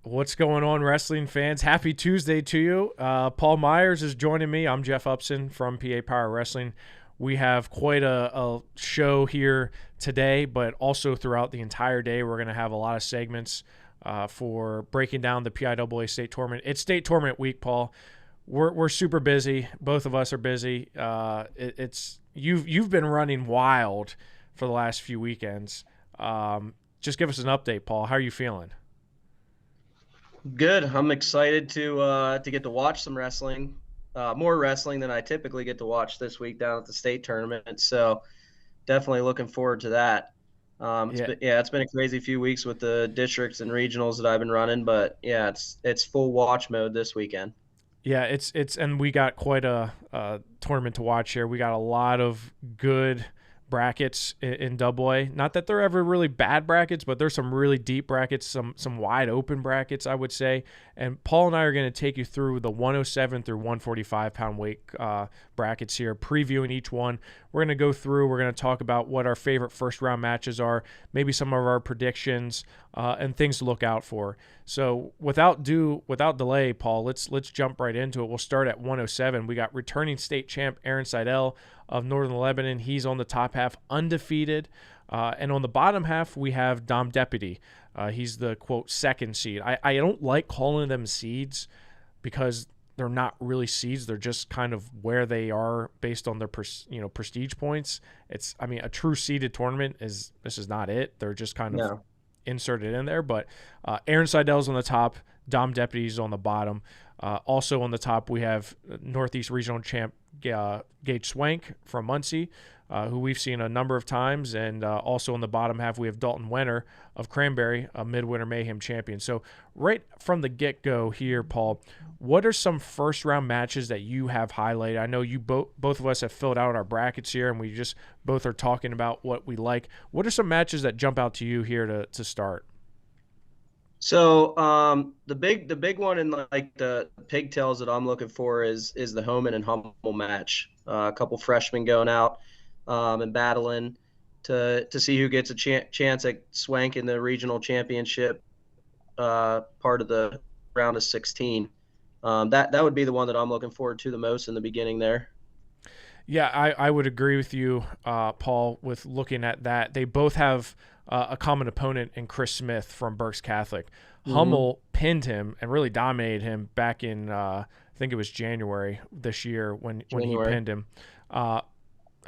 What's going on, wrestling fans? Happy Tuesday to you. Paul Myers is joining me. I'm Jeff Upson from PA Power Wrestling. We have quite a show here today, but also throughout the entire day, we're going to have a lot of segments for breaking down the PIAA state tournament. It's state tournament week, Paul. We're super busy. Both of us are busy. You've been running wild for the last few weekends. Just give us an update, Paul. How are you feeling? Good. I'm excited to get to watch some wrestling, more wrestling than I typically get to watch this week down at the state tournament. So definitely looking forward to that. Yeah. It's been a crazy few weeks with the districts and regionals that I've been running, but yeah, it's full watch mode this weekend. Yeah, and we got quite a tournament to watch here. We got a lot of good brackets in Double A. Not that they're ever really bad brackets, but there's some really deep brackets, some wide open brackets, I would say. And Paul and I are going to take you through the 107 through 145 pound weight brackets here, previewing each one. We're going to go through. We're going to talk about what our favorite first round matches are, maybe some of our predictions, and things to look out for. So without delay, Paul, let's jump right into it. We'll start at 107. We got returning state champ Aaron Seidel of Northern Lebanon. He's on the top half, undefeated. And on the bottom half, we have Dom Deputy. He's the, quote, second seed. I don't like calling them seeds because they're not really seeds. They're just kind of where they are based on their prestige points. A true seeded tournament this is not it. They're just kind of inserted in there. But Aaron Seidel's on the top. Dom Deputy's on the bottom. Also on the top, we have Northeast Regional Champ Gage Swank from Muncie, who we've seen a number of times. And also on the bottom half, we have Dalton Wenner of Cranberry, a Midwinter Mayhem champion. So right from the get-go here, Paul, what are some first-round matches that you have highlighted? I know you both of us have filled out our brackets here, and we just both are talking about what we like. What are some matches that jump out to you here to start? So the big one in like the pigtails that I'm looking for is the Homan and Hummel match. A couple freshmen going out and battling to see who gets a chance at Swank in the regional championship part of the round of 16. That would be the one that I'm looking forward to the most in the beginning there. Yeah, I would agree with you, Paul, with looking at that. They both have a common opponent in Chris Smith from Berks Catholic. Mm-hmm. Hummel pinned him and really dominated him back in, I think it was January this year when he pinned him.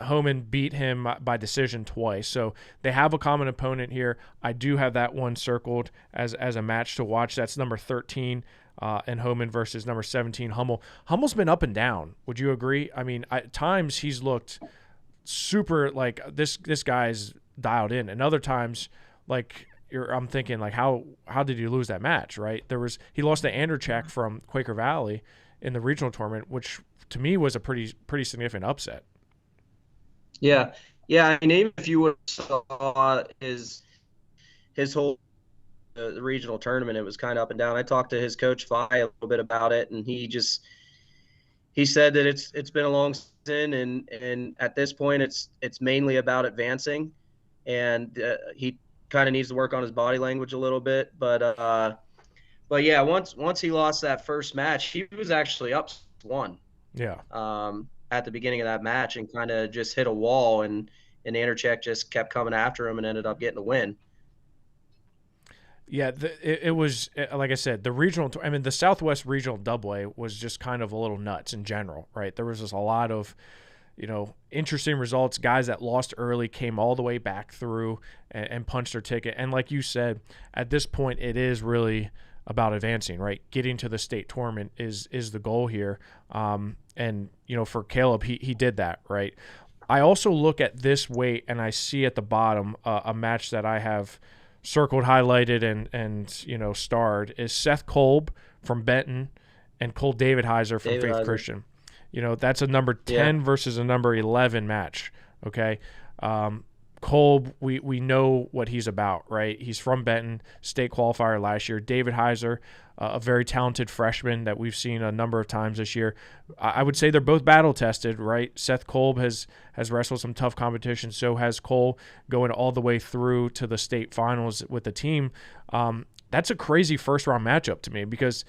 Homan beat him by decision twice. So they have a common opponent here. I do have that one circled as a match to watch. That's number 13 and Homan versus number 17, Hummel. Hummel's been up and down. Would you agree? I mean, at times he's looked super like this guy's dialed in, and other times like I'm thinking like how did you lose that match, right? He lost to Anderchak from Quaker Valley in the regional tournament, which to me was a pretty significant upset. Yeah. I mean, even if you would have saw his whole the regional tournament, it was kind of up and down. I talked to his coach Vi a little bit about it, and he said that it's been a long season, and at this point it's mainly about advancing, and he kind of needs to work on his body language a little bit. But yeah, once he lost that first match, he was actually up 1. Yeah. At the beginning of that match, and kind of just hit a wall, and Anderchek just kept coming after him and ended up getting the win. Yeah, it was, like I said, the Southwest Regional Double A was just kind of a little nuts in general, right? There was just a lot of, interesting results. Guys that lost early came all the way back through and punched their ticket. And like you said, at this point, it is really about advancing, right? Getting to the state tournament is the goal here. And, for Caleb, he did that, right? I also look at this weight and I see at the bottom a match that I have circled, highlighted, and starred is Seth Kolb from Benton and Cole David Heiser from Faith Christian. That's a number 10 versus a number 11 match. Okay. Kolb, we know what he's about, right? He's from Benton, state qualifier last year. David Heiser, a very talented freshman that we've seen a number of times this year. I would say they're both battle tested, right? Seth Kolb has wrestled some tough competition. So has Cole, going all the way through to the state finals with the team. That's a crazy first round matchup to me because,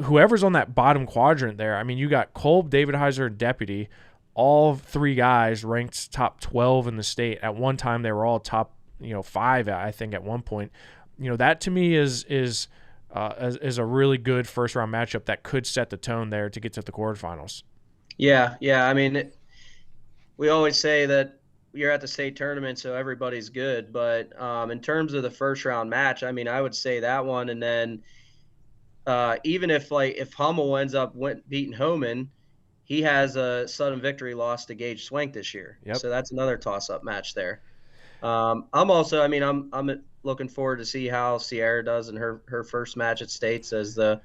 whoever's on that bottom quadrant there, I mean, you got Kolb, David Heiser, and Deputy. All three guys ranked top 12 in the state. At one time, they were all top, 5, I think, at one point. That to me is a really good first round matchup that could set the tone there to get to the quarterfinals. Yeah. I mean, we always say that you're at the state tournament, so everybody's good. But in terms of the first round match, I mean, I would say that one. And then even if Hummel ends up beating Homan, he has a sudden victory loss to Gage Swank this year. Yep. So that's another toss-up match there. I'm looking forward to see how Sierra does in her first match at States as the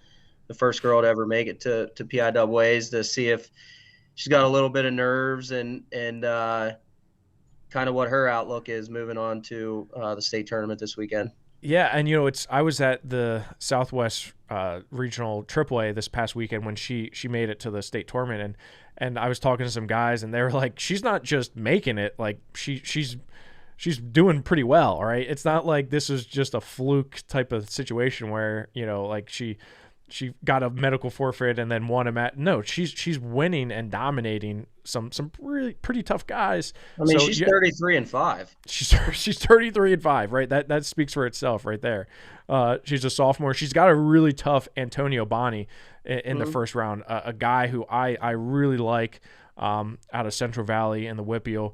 first girl to ever make it to PIAAs, to see if she's got a little bit of nerves and kind of what her outlook is moving on to the state tournament this weekend. Yeah, and I was at the Southwest Regional AAA this past weekend when she made it to the state tournament, and I was talking to some guys, and they were like, she's not just making it, like she's doing pretty well, right? It's not like this is just a fluke type of situation where like she got a medical forfeit and then won a match. No, she's winning and dominating some really pretty tough guys. I mean, she's 33-5. She's 33-5, right? That speaks for itself right there. She's a sophomore. She's got a really tough Antonio Boni in the first round, a guy who I really like out of Central Valley in the WPIAL.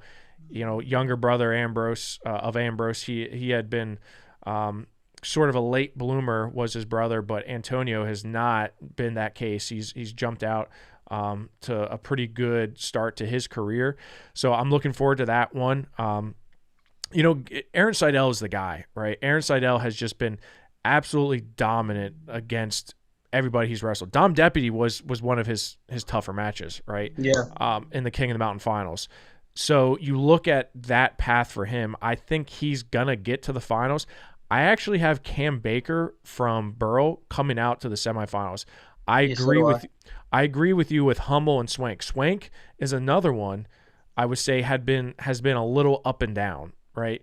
Younger brother Ambrose of Ambrose. He had been sort of a late bloomer was his brother, but Antonio has not been that case. He's jumped out to a pretty good start to his career. So I'm looking forward to that one. Aaron Seidel is the guy, right? Aaron Seidel has just been absolutely dominant against everybody he's wrestled. Dom Deputy was one of his tougher matches, right? Yeah. In the King of the Mountain finals. So you look at that path for him, I think he's going to get to the finals. I actually have Cam Baker from Burrow coming out to the semifinals. I agree with you with Hummel and Swank. Swank is another one I would say has been a little up and down, right?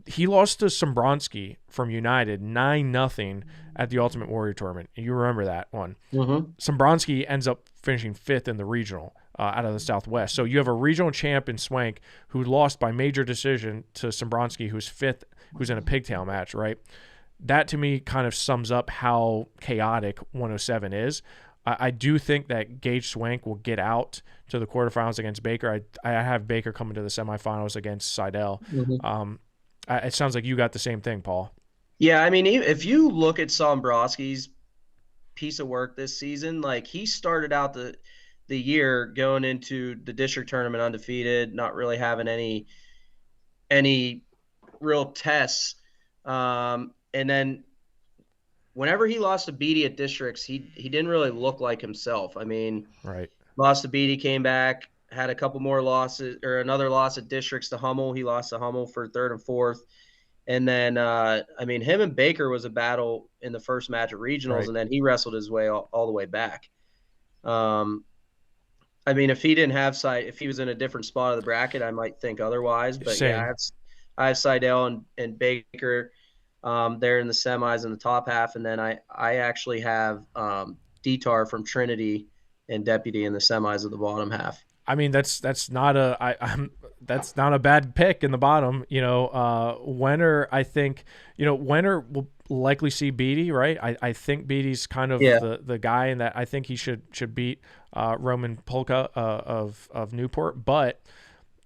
He lost to Sombronsky from United 9-0 at the Ultimate Warrior tournament. You remember that one. Mm-hmm. Sombronsky ends up finishing 5th in the regional out of the Southwest. So you have a regional champ in Swank who lost by major decision to Sombronsky, who's 5th, who's in a pigtail match, right? That to me kind of sums up how chaotic 107 is. I do think that Gage Swank will get out to the quarterfinals against Baker. I have Baker coming to the semifinals against Seidel. Mm-hmm. It sounds like you got the same thing, Paul. Yeah, I mean, if you look at Sombrowski's piece of work this season, like he started out the year going into the district tournament undefeated, not really having any real tests, and then whenever he lost to Beatty at districts, he didn't really look like himself. I mean, right. Lost to Beatty, came back, had a couple more losses, or another loss at districts to Hummel. He lost to Hummel for 3rd and 4th. And then, him and Baker was a battle in the first match of regionals, right. And then he wrestled his way all the way back. If he didn't have if he was in a different spot of the bracket, I might think otherwise. But Same. Yeah, I have Seidel and Baker there in the semis in the top half, and then I actually have Detar from Trinity and Deputy in the semis of the bottom half. I mean, that's not a bad pick in the bottom. Wenner, I think, Wenner will likely see Beatty, right? I think Beatty's kind of the guy, and that I think he should beat Roman Polka of Newport. But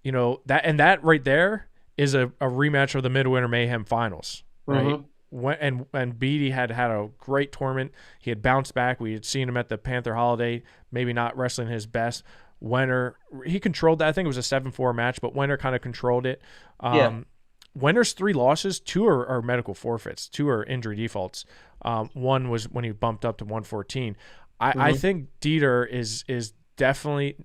that right there is a rematch of the Midwinter Mayhem finals, right? Mm-hmm. And Beatty had a great tournament. He had bounced back. We had seen him at the Panther Holiday, maybe not wrestling his best. Wenner, he controlled that. I think it was a 7-4 match, but Wenner kind of controlled it. Wenner's 3 losses, 2 are medical forfeits, 2 are injury defaults. One was when he bumped up to 114. I think Dieter is definitely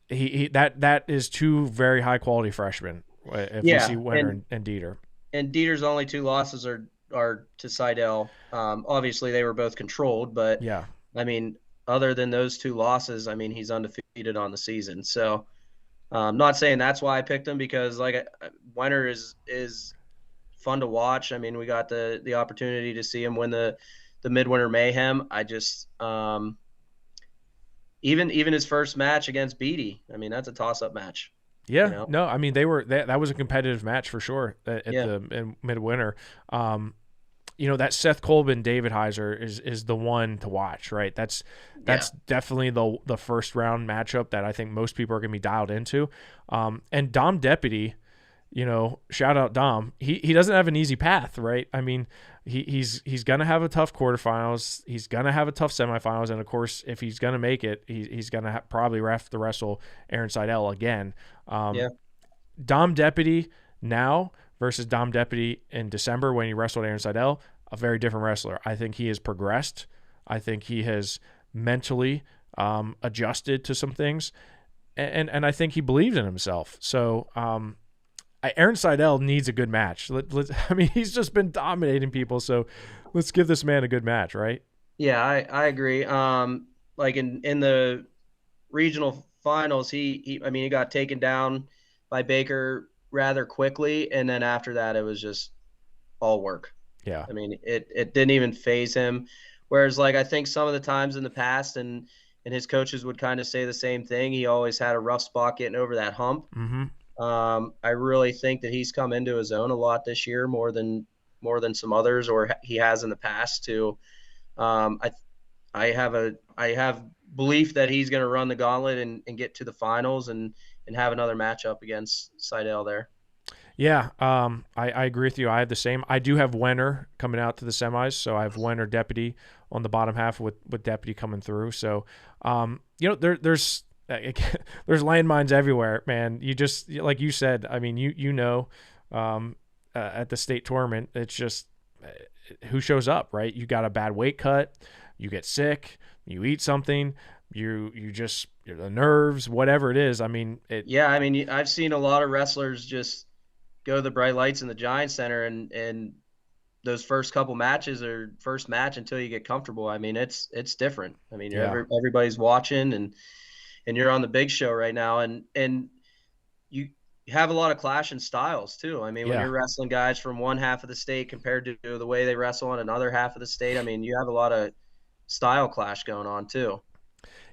that is 2 very high quality freshmen. if we see Yeah, Wenner and Dieter. and Dieter's only two losses are to Seidel. Obviously, they were both controlled, but Yeah. I mean, other than those two losses, I mean, he's undefeated on the season. So, not saying that's why I picked him because like Wenner is fun to watch. I mean, we got the opportunity to see him win the Midwinter Mayhem. I just even his first match against Beatty. I mean, that's a toss up match. You Yeah, know. no, I mean that was a competitive match for sure at Yeah. the in midwinter. That Seth Colbin David Heiser is the one to watch, right? Yeah. That's definitely the first round matchup that I think most people are gonna be dialed into. And Dom Deputy, shout out Dom. He doesn't have an easy path, right? I mean, he's gonna have a tough quarterfinals. He's gonna have a tough semifinals, and of course, if he's gonna make it, he's gonna probably have to wrestle Aaron Seidel again. Yeah. Dom Deputy now versus Dom Deputy in December when he wrestled Aaron Seidel, a very different wrestler. I think he has progressed. I think he has mentally adjusted to some things, and I think he believed in himself. So Aaron Seidel needs a good match. I mean, he's just been dominating people, so let's give this man a good match, right? Yeah, I agree. Like in the regional finals, he I mean, he got taken down by Baker rather quickly, and then after that, it was just all work. Yeah. I mean, it didn't even phase him. Whereas, like, I think some of the times in the past, and his coaches would kind of say the same thing. He always had a rough spot getting over that hump. Mm-hmm. I really think that he's come into his own a lot this year, more than some others, or he has in the past. Too. I have belief that he's going to run the gauntlet and get to the finals and have another matchup against Seidel there. Yeah, I agree with you. I have the same. I do have Wenner coming out to the semis, so I have Wenner Deputy on the bottom half with Deputy coming through. So, there's landmines everywhere, man. You just like you said. I mean, at the state tournament, it's just who shows up, right? You got a bad weight cut, you get sick, you eat something, you're the nerves, whatever it is. I mean, Yeah, I mean, I've seen a lot of wrestlers just go to the bright lights in the Giant Center and those first couple matches or first match until you get comfortable. I mean, it's different. I mean, everybody's watching and you're on the big show right now, and you have a lot of clash in styles too. I mean, when you're wrestling guys from one half of the state compared to the way they wrestle on another half of the state, I mean, you have a lot of style clash going on too.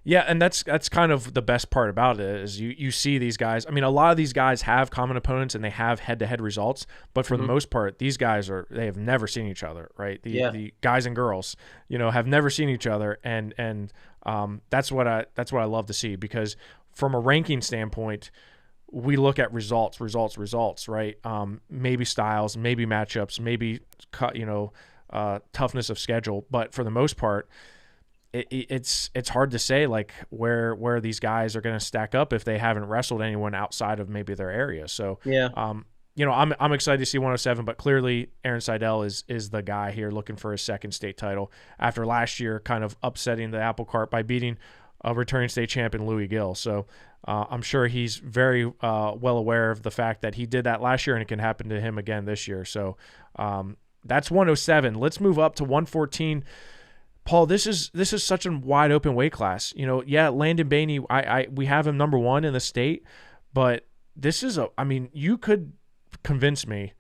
Yeah, and that's kind of the best part about it is you see these guys. I mean, a lot of these guys have common opponents and they have head-to-head results, but for the most part, these guys they have never seen each other, right? The guys and girls, have never seen each other, and that's what I love to see, because from a ranking standpoint, we look at results, right? Maybe styles, maybe matchups, maybe toughness of schedule, but for the most part, it's hard to say like where these guys are going to stack up if they haven't wrestled anyone outside of maybe their area. So I'm excited to see 107, but clearly Aaron Seidel is the guy here looking for his second state title after last year kind of upsetting the apple cart by beating a returning state champion Louis Gill. So I'm sure he's very well aware of the fact that he did that last year and it can happen to him again this year. So that's 107. Let's move up to 114. Paul, this is such a wide open weight class. Landon Bainey, we have him number 1 in the state, but this is you could convince me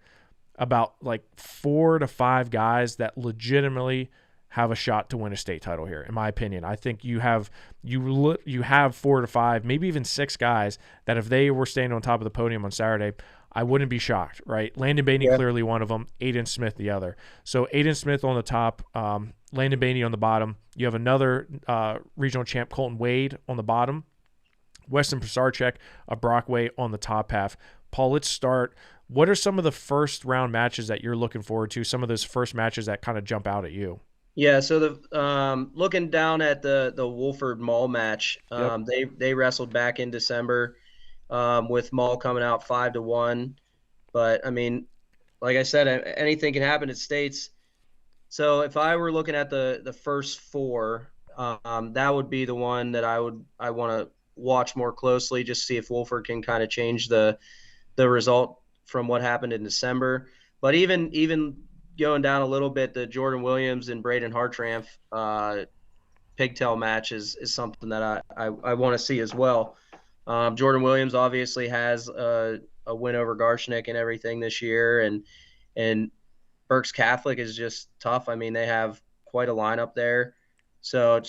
about like 4 to 5 guys that legitimately have a shot to win a state title here. In my opinion, I think you have 4 to 5, maybe even 6 guys that if they were staying on top of the podium on Saturday, I wouldn't be shocked, right? Landon Bainey clearly one of them, Aiden Smith the other. So Aiden Smith on the top, Landon Bainey on the bottom. You have another regional champ, Colton Wade, on the bottom. Weston Pisarcek of Brockway on the top half. Paul, let's start. What are some of the first round matches that you're looking forward to? Some of those first matches that kind of jump out at you? Yeah, so the looking down at the Wolford Mall match, they wrestled back in December, with Mall coming out 5-1. But I mean, like I said, anything can happen at states. So if I were looking at the first 4, that would be the one that I want to watch more closely, just see if Wolford can kind of change the result from what happened in December. But even going down a little bit, the Jordan Williams and Braden Hartranft pigtail match is something that I want to see as well. Jordan Williams obviously has a win over Garshnick and everything this year, and Berks Catholic is just tough. I mean, they have quite a lineup there. So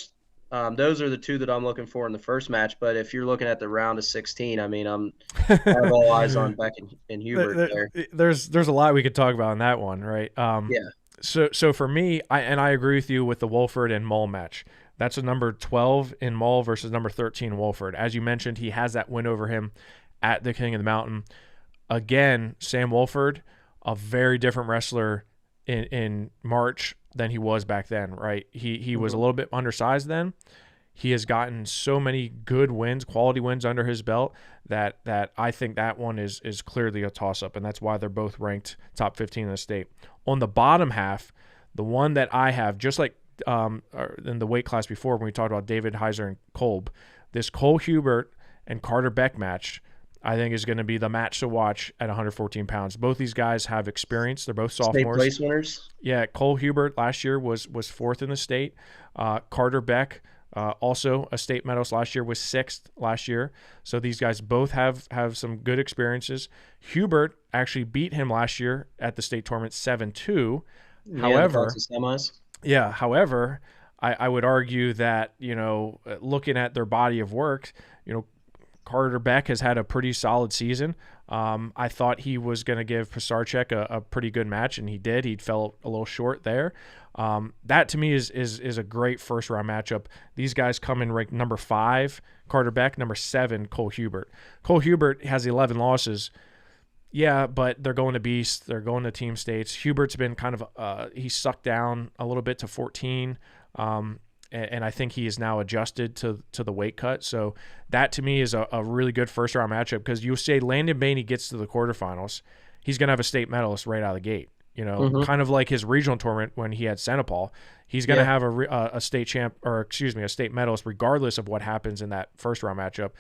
those are the two that I'm looking for in the first match. But if you're looking at the round of 16, I mean, I have all eyes on Beck and Hubert there. There's a lot we could talk about in that one, right? Yeah. So for me, I agree with you with the Wolford and Mull match. That's a number 12 in Mull versus number 13 Wolford. As you mentioned, he has that win over him at the King of the Mountain. Again, Sam Wolford, a very different wrestler in March than he was back then, right? He was a little bit undersized then. He has gotten so many good wins, quality wins under his belt that I think that one is clearly a toss-up, and that's why they're both ranked top 15 in the state. On the bottom half, the one that I have, just like in the weight class before when we talked about David Heiser and Kolb, this Cole Hubert and Carter Beck match, I think is going to be the match to watch at 114 pounds. Both these guys have experience. They're both sophomores. State place winners? Yeah, Cole Hubert last year was fourth in the state. Carter Beck, also a state medalist last year, was sixth last year. So these guys both have some good experiences. Hubert actually beat him last year at the state tournament 7-2. However, I would argue that, looking at their body of work, Carter Beck has had a pretty solid season. I thought he was going to give Pisarcek a pretty good match, and he did. He fell a little short there. That to me is a great first round matchup. These guys come in ranked number 5, Carter Beck, number 7, Cole Hubert. Cole Hubert has 11 losses. Yeah, but they're going to Beast. They're going to team states. Hubert's been kind of he's sucked down a little bit to 14. And I think he is now adjusted to the weight cut. So that to me is a really good first round matchup, because you say Landon Bainey gets to the quarterfinals, he's going to have a state medalist right out of the gate. Kind of like his regional tournament when he had Senepal. He's going to have a state a state medalist regardless of what happens in that first round matchup.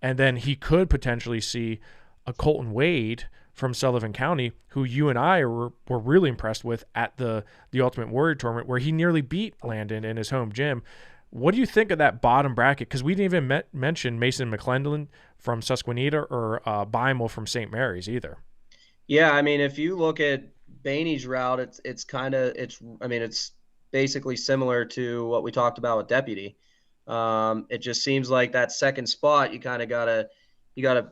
And then he could potentially see a Colton Wade from Sullivan County, who you and I were really impressed with at the Ultimate Warrior tournament, where he nearly beat Landon in his home gym. What do you think of that bottom bracket? Because we didn't even mention Mason McClendon from Susquehanna or Beimel from St. Mary's either. Yeah, I mean, if you look at Bainey's route, it's basically similar to what we talked about with Deputy. It just seems like that second spot, you kind of gotta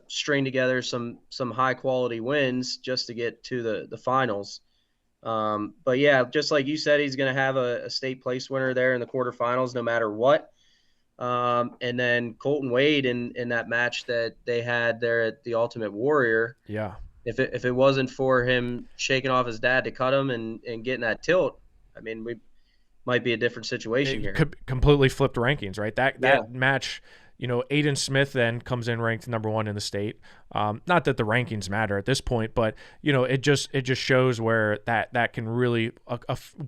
string together some high quality wins just to get to the finals. But yeah, just like you said, he's going to have a state place winner there in the quarterfinals, no matter what. And then Colton Wade in that match that they had there at the Ultimate Warrior. Yeah. If it wasn't for him shaking off his dad to cut him and getting that tilt, I mean, we might be a different situation here. Completely flipped rankings, right? That match. Aiden Smith then comes in ranked number 1 in the state. Not that the rankings matter at this point, but it just shows where that can really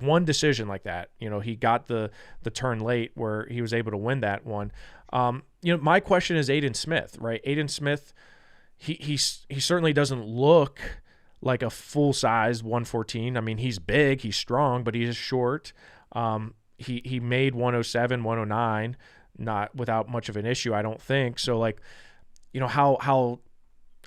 one decision like that. He got the turn late where he was able to win that one. My question is Aiden Smith, right? Aiden Smith, he certainly doesn't look like a full size 114. I mean, he's big, he's strong, but he is short. He made 107, 109. Not without much of an issue, I don't think. So,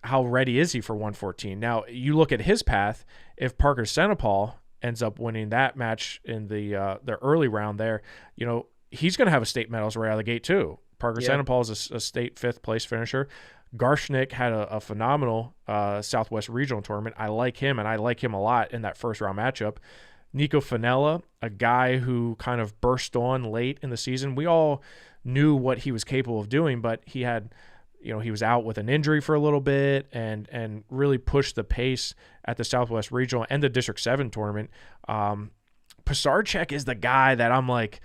how ready is he for 114? Now, you look at his path. If Parker Senepal ends up winning that match in the early round there, he's going to have a state medals right out of the gate too. Parker Senepal is a state 5th place finisher. Garshnick had a phenomenal Southwest Regional tournament. I like him, and I like him a lot in that first round matchup. Nico Finella, a guy who kind of burst on late in the season. We all knew what he was capable of doing, but he had, he was out with an injury for a little bit and really pushed the pace at the Southwest Regional and the District 7 tournament. Pisarcek is the guy that I'm like,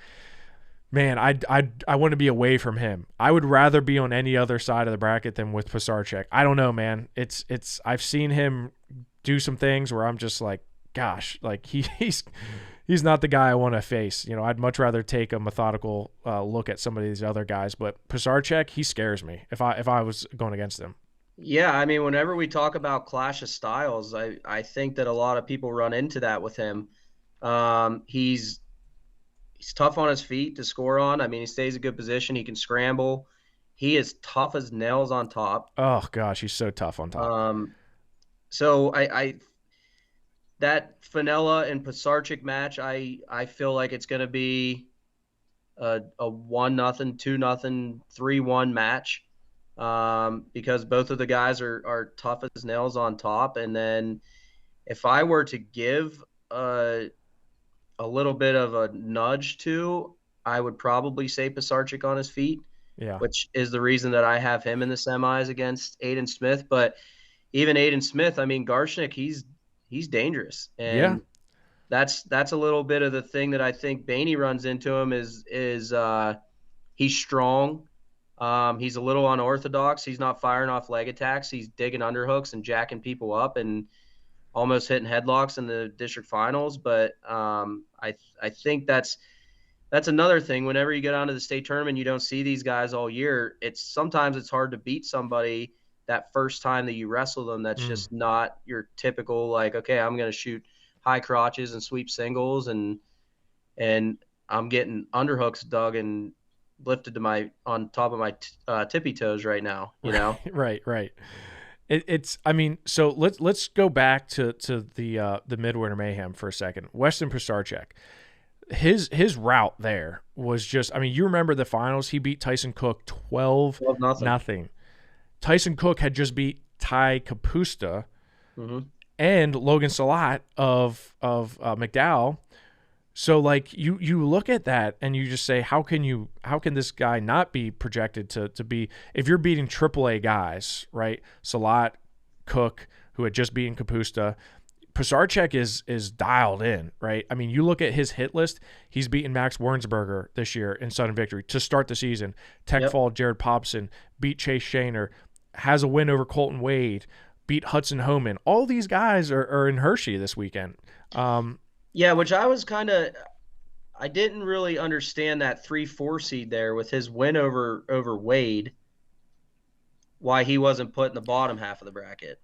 man, I want to be away from him. I would rather be on any other side of the bracket than with Pisarcek. I don't know, man. I've seen him do some things where I'm just like, gosh, like he's not the guy I want to face. I'd much rather take a methodical look at some of these other guys, but Pisarcek, he scares me if I was going against him. Yeah, I mean, whenever we talk about clash of styles, I think that a lot of people run into that with him. He's tough on his feet to score on. I mean, he stays a good position. He can scramble. He is tough as nails on top. Oh gosh, he's so tough on top. Um, so I that Finella and Pisarcik match, I feel like it's going to be a 1-0, 2-0, 3-1 match, because both of the guys are tough as nails on top. And then if I were to give a little bit of a nudge to, I would probably say Pisarcik on his feet, Yeah. which is the reason that I have him in the semis against Aiden Smith. But even Aiden Smith, I mean, Garshnik, he's dangerous, Yeah. and that's a little bit of the thing that I think Baney runs into him is he's strong. He's a little unorthodox. He's not firing off leg attacks. He's digging underhooks and jacking people up and almost hitting headlocks in the district finals. But I think that's another thing. Whenever you go down to the state tournament, you don't see these guys all year. Sometimes it's hard to beat somebody that first time that you wrestle them. That's Mm. just not your typical, like, okay, I'm going to shoot high crotches and sweep singles, and I'm getting underhooks dug and lifted to my on top of my tippy toes right now. You know? Right. It's I mean, so let's go back to the Midwinter Mayhem for a second. Weston Pisarcik, his route there was just, I mean, you remember the finals, he beat Tyson Cook 12 nothing. nothing. Tyson Cook had just beat Ty Kapusta Mm-hmm. and Logan Salat of McDowell. So like you look at that and you just say, how can this guy not be projected to be, if you're beating AAA guys, right? Salat, Cook, who had just beaten Kapusta, Pisarcik is dialed in, right? I mean, you look at his hit list, he's beaten Max Wernsberger this year in Southern Victory to start the season. Tech Fall, Jared Popson, beat Chase Shaner, has a win over Colton Wade, beat Hudson Homan. All these guys are in Hershey this weekend. Yeah, which I didn't really understand that 3-4 seed there with his win over Wade, why he wasn't put in the bottom half of the bracket.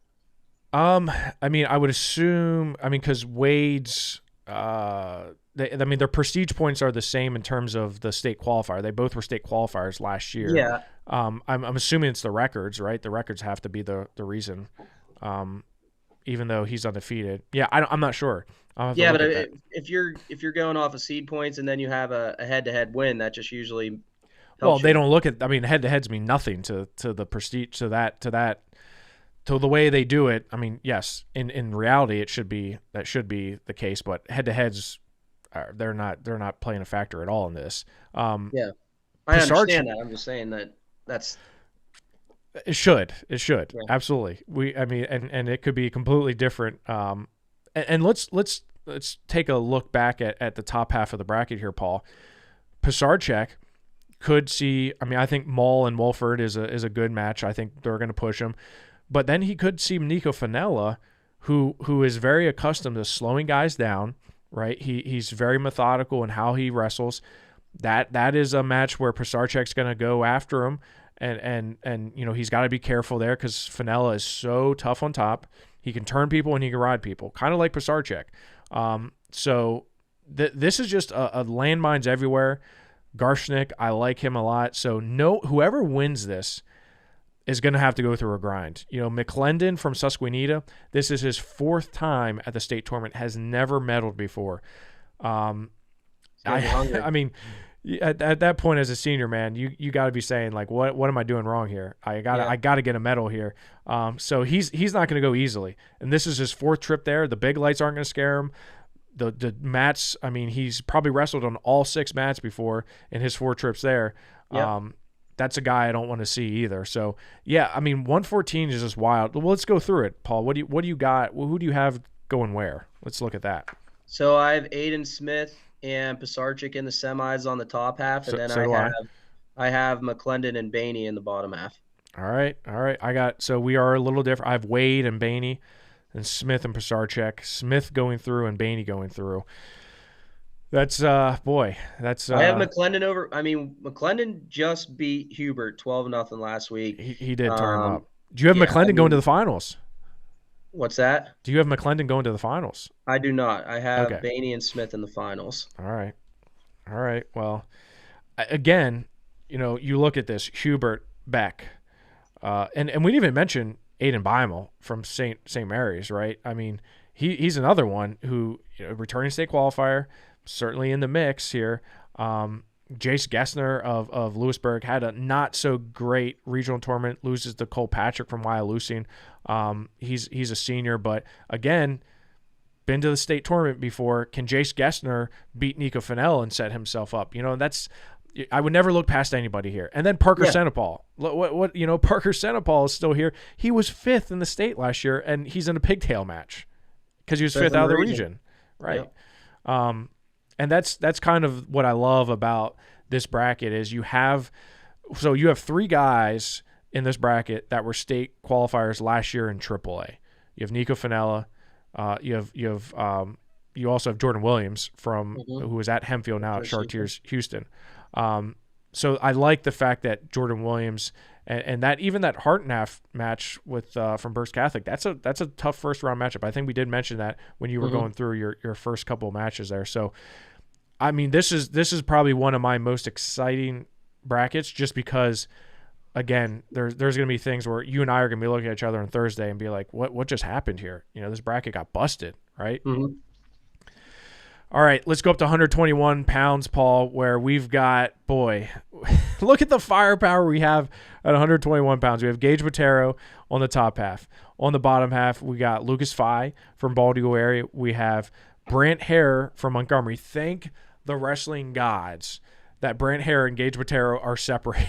I mean, I would assume, I mean, because Wade's, I mean, their prestige points are the same in terms of the state qualifier. They both were state qualifiers last year. Yeah. I'm assuming it's the records, right? The records have to be the reason. Even though he's undefeated. Yeah, I'm not sure. Yeah, but if you're going off of seed points and then you have a head-to-head win, that just usually helps. Well, they don't look at, I mean, head-to-heads mean nothing to the prestige, to the way they do it. I mean, yes, in reality that should be the case, but head-to-heads they're not playing a factor at all in this. Yeah. I understand that. I'm just saying that's it should. Yeah. Absolutely. I mean, and it could be completely different. And let's take a look back at the top half of the bracket here, Paul. Pisarcik could see, I mean, I think Mull and Wolford is a good match. I think they're going to push him. But then he could see Nico Finella, who is very accustomed to slowing guys down, right? He's very methodical in how he wrestles. That is a match where Pisarcik's going to go after him, and you know, he's got to be careful there because Finella is so tough on top. He can turn people and he can ride people, kind of like Pisarcik. So this is just a landmines everywhere. Garshnik, I like him a lot. So whoever wins this is going to have to go through a grind. You know, McClendon from Susquehanna, this is his 4th time at the state tournament, has never medaled before. I mean, at that point as a senior, man, you got to be saying, like, what am I doing wrong here? I got to get a medal here. So he's not going to go easily. And this is his 4th trip there. The big lights aren't going to scare him. The mats, I mean, he's probably wrestled on all 6 mats before in his 4 trips there. Yep. That's a guy I don't want to see either. So yeah, I mean, 114 is just wild. Well, let's go through it, Paul. What do you got? Who do you have going where? Let's look at that. So I have Aiden Smith and Pisarcik in the semis on the top half, and then I have McClendon and Baney in the bottom half. All right. So we are a little different. I have Wade and Baney, and Smith and Pisarcik. Smith going through and Baney going through. That's that's. I have McClendon over. I mean, McClendon just beat Hubert 12-0 last week. He did turn him up. Do you have Yeah, I McClendon going to mean, the finals? what's that? Do you have McClendon going to the finals? I do not. I have Okay. Bainey and Smith in the finals. All right. All right. Well, again, you look at this Hubert Beck, and we didn't even mention Aiden Beimel from St. Mary's, right? I mean, he's another one who returning state qualifier, certainly in the mix here. Jace Gessner of Lewisburg had a not so great regional tournament, loses to Cole Patrick from Wyalusing. He's a senior, but again, been to the state tournament before. Can Jace Gessner beat Nico Fennell and set himself up? That's I would never look past anybody here. And then Parker Yeah, Senepal. Parker Senepal is still here. He was 5th in the state last year, and he's in a pigtail match because he was 5th in out the of the region. region, right? Yep. And that's kind of what I love about this bracket is you have 3 guys in this bracket that were state qualifiers last year in AAA. You have Nico Fenella, you also have Jordan Williams who was at Hempfield, now at Chartiers Houston. So I like the fact that Jordan Williams and that even that Hartnaff match with from Berks Catholic, that's a tough first round matchup. I think we did mention that when you were going through your first couple of matches there. So I mean, this is probably one of my most exciting brackets, just because, again, there's going to be things where you and I are going to be looking at each other on Thursday and be like, what just happened here? This bracket got busted, right? Mm-hmm. All right, let's go up to 121 pounds, Paul, where we've got, boy, look at the firepower we have at 121 pounds. We have Gage Botero on the top half. On the bottom half, we got Lucas Fye from Baldigo area. We have Brant Hare from Montgomery. Thank the wrestling gods that Brant Hare and Gage Botero are separated.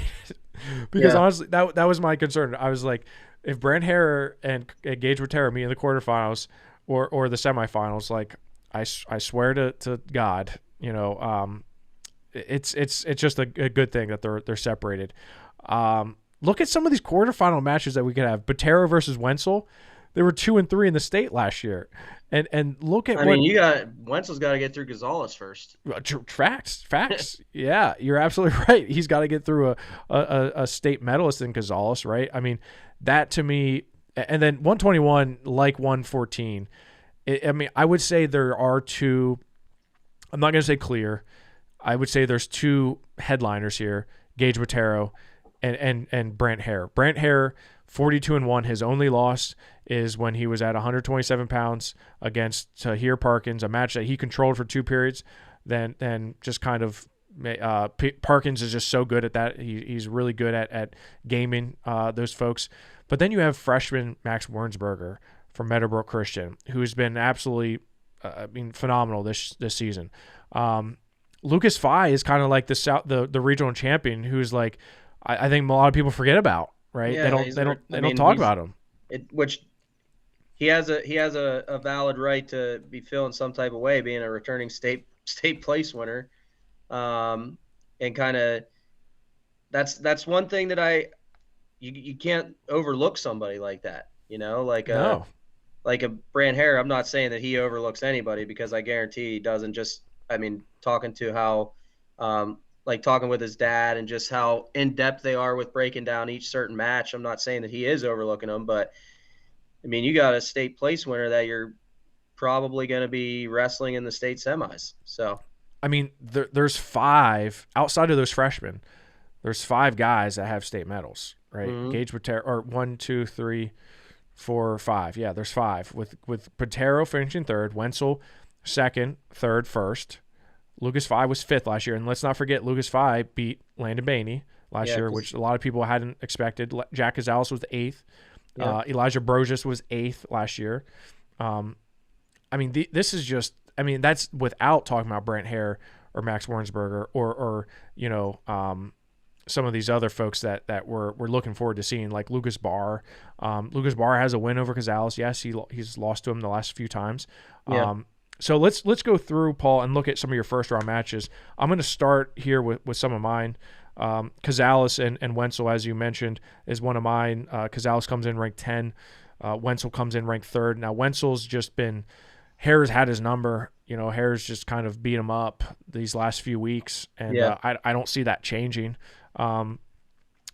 Because honestly, that was my concern. I was like, if Brant Hare and Gage Botero meet in the quarterfinals or the semifinals, like, I swear to God, it's just a good thing that they're separated. Look at some of these quarterfinal matches that we could have. Botero versus Wenzel. They were 2 and 3 in the state last year, and look at Wenzel's got to get through Gonzalez first. Facts. Yeah, you're absolutely right. He's got to get through a state medalist in Gonzalez, right? I mean, that to me, and then 121 like 114. I mean, I would say there are 2. I'm not going to say clear. I would say there's 2 headliners here: Gage Botero and Brant Hare. Brant Hare, 42-1. His only loss is when he was at 127 pounds against Tahir Parkins, a match that he controlled for 2 periods. Then just kind of Parkins is just so good at that. He's really good at gaming those folks. But then you have freshman Max Wernsberger from Meadowbrook Christian, who's been absolutely, phenomenal this season. Lucas Fye is kind of like the regional champion, who's like, I think a lot of people forget about, right? Yeah, they don't talk about him. Which he has a valid right to be feeling some type of way, being a returning state place winner, and kind of that's one thing that you can't overlook somebody like that, No. Like a Brant Hare. I'm not saying that he overlooks anybody, because I guarantee he doesn't. Talking to how, talking with his dad and just how in depth they are with breaking down each certain match. I'm not saying that he is overlooking them, but you got a state place winner that you're probably going to be wrestling in the state semis. So, there's 5 outside of those freshmen. There's 5 guys that have state medals, right? Mm-hmm. Gage Botero, or 1, 2, 3, 4, 5. Yeah, there's 5 with Botero finishing 3rd, Wenzel 2nd, 3rd, 1st. Lucas Fye was 5th last year, and let's not forget Lucas Fye beat Landon Bainey last year, which a lot of people hadn't expected. Jack Gonzalez was 8th. Yeah. Elijah Brogius was 8th last year. This is just, that's without talking about Brant Hare or Max Wernsberger or some of these other folks that we're looking forward to seeing, like Lucas Barr. Lucas Barr has a win over Gonzalez. Yes, he's lost to him the last few times. Yeah. So let's go through, Paul, and look at some of your first round matches. I'm going to start here with some of mine. Gonzalez and Wenzel, as you mentioned, is one of mine. Gonzalez comes in ranked 10. Wenzel comes in ranked 3rd. Now, Wenzel's just been – Hare's had his number. Hare's just kind of beat him up these last few weeks, and I don't see that changing.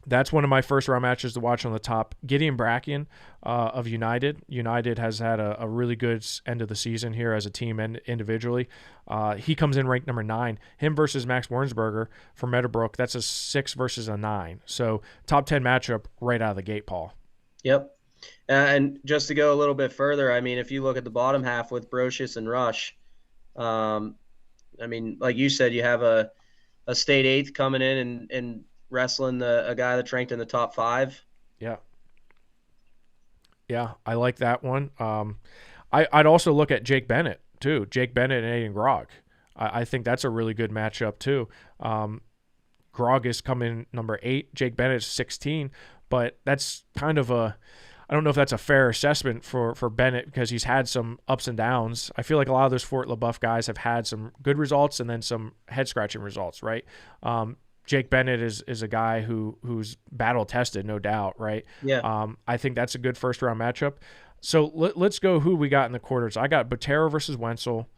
That's one of my first round matches to watch on the top. Gideon Bracken of United. United has had a really good end of the season here as a team and individually. He comes in ranked number 9. Him versus Max Warnsberger from Meadowbrook. That's a 6 versus a 9. So top 10 matchup right out of the gate, Paul. Yep. And just to go a little bit further, I mean, if you look at the bottom half with Brocious and Rush, I mean, like you said, you have a state 8th coming in and wrestling a guy that's ranked in the top 5. Yeah. Yeah, I like that one. I'd also look at Jake Bennett, too. Jake Bennett and Aiden Grog. I think that's a really good matchup, too. Grog is coming number 8. Jake Bennett is 16. But that's kind of I don't know if that's a fair assessment for Bennett because he's had some ups and downs. I feel like a lot of those Fort LaBeouf guys have had some good results and then some head-scratching results, right? Jake Bennett is a guy who's battle-tested, no doubt, right? Yeah. I think that's a good first-round matchup. So let's go who we got in the quarters. I got Botero versus Wenzel,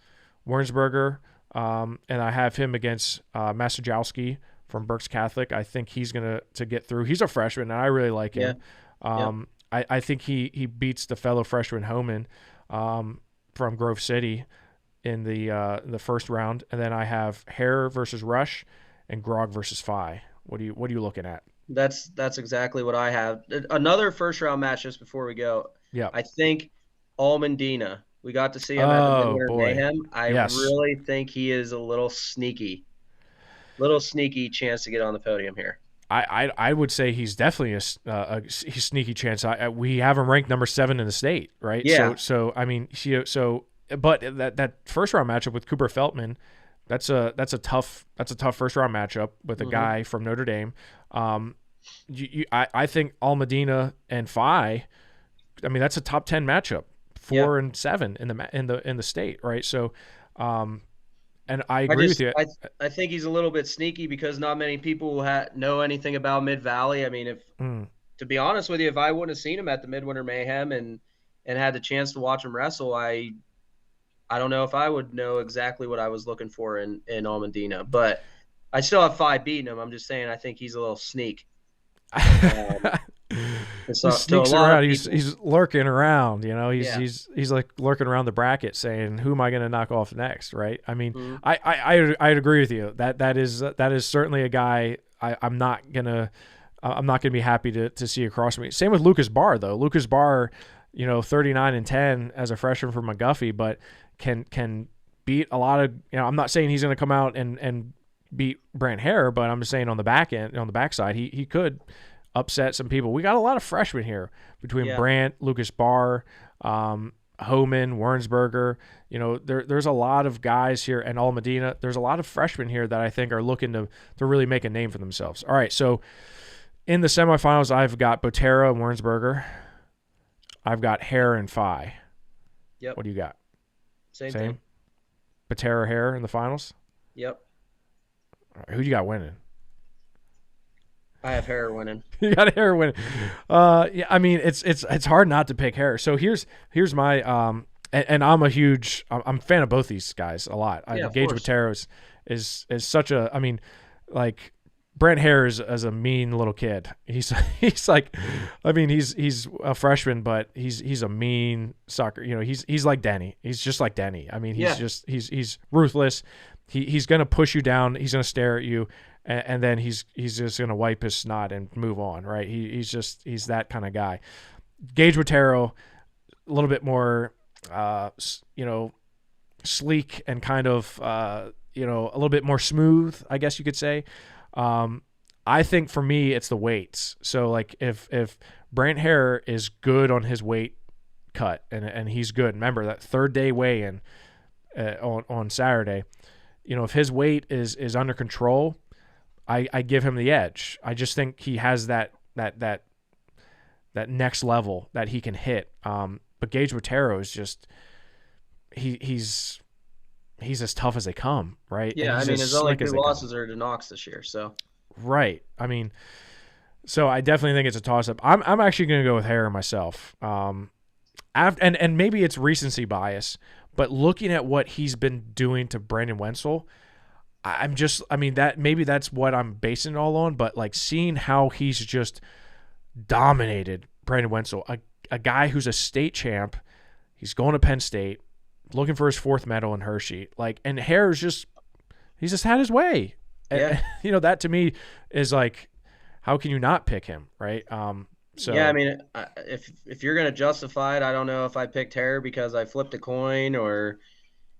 Warnsberger, and I have him against Masajowski from Berks Catholic. I think he's going to get through. He's a freshman, and I really like him. Yeah. I think he beats the fellow freshman Homan from Grove City in the first round. And then I have Hare versus Rush and Grog versus Phi. What are you looking at? That's exactly what I have. Another first-round match just before we go. Yeah. I think Almondina. We got to see him at the Midwinter Mayhem. I really think he is a little sneaky chance to get on the podium here. I would say he's definitely a sneaky chance. We have him ranked number 7 in the state, right? Yeah. So I mean, but that first round matchup with Cooper Feltman, that's a tough first round matchup with a guy from Notre Dame. I think Almedina and Phi, I mean, that's a top 10 matchup, 4 and 7 in the state, right? So, and I agree with you. I think he's a little bit sneaky because not many people know anything about Mid Valley. I mean, to be honest with you, if I wouldn't have seen him at the Midwinter Mayhem and had the chance to watch him wrestle, I don't know if I would know exactly what I was looking for in Almedina. But I still have 5 beating him. I'm just saying I think he's a little sneak. He sneaks around. He's lurking around. You know, he's like lurking around the bracket, saying, "Who am I going to knock off next?" Right? I mean, I'd agree with you. That is certainly a guy I'm not gonna be happy to see across me. Same with Lucas Barr though. Lucas Barr, 39-10 as a freshman from McGuffey, but can beat a lot of. I'm not saying he's going to come out and beat Brant Hare, but I'm just saying on the backside, he could upset some people. We got a lot of freshmen here between Brant, Lucas Barr, Homan, Warnsberger. There's a lot of guys here, and Almedina. There's a lot of freshmen here that I think are looking to really make a name for themselves. All right, so in the semifinals, I've got Botero and Warnsberger. I've got Hare and Phi. Yep. What do you got? Same thing. Botero, Hare in the finals? Yep. All right, who do you got winning? I have Hare winning. You got Hare winning. Yeah, I mean it's hard not to pick Hare. So here's my and I'm a fan of both these guys a lot. Gage Botero is such a, I mean, like Brent Hare is a mean little kid. He's like, I mean, he's a freshman, but he's a mean sucker. He's like Denny. He's just like Denny. I mean, he's ruthless. He's gonna push you down. He's gonna stare at you, and then he's just gonna wipe his snot and move on. Right? He's that kind of guy. Gage Botero, a little bit more, sleek and kind of, a little bit more smooth, I guess you could say. I think for me, it's the weights. So like if Brant Hare is good on his weight cut and he's good, remember that third day weigh-in on Saturday, if his weight is under control, I give him the edge. I just think he has that next level that he can hit. But Gage Botero is just, he's as tough as they come, right? Yeah, I mean, his only 2 losses are to Knox this year, so. Right. I mean, so I definitely think it's a toss-up. I'm actually going to go with Hare myself. And maybe it's recency bias, but looking at what he's been doing to Brandon Wenzel, I'm just, I mean, that maybe that's what I'm basing it all on, but like seeing how he's just dominated Brandon Wenzel, a guy who's a state champ. He's going to Penn State, looking for his fourth medal in Hershey. Like, and Hare's he's just had his way. Yeah. And, that to me is like, how can you not pick him, right? Yeah, I mean, if you're gonna justify it, I don't know if I picked Hare because I flipped a coin, or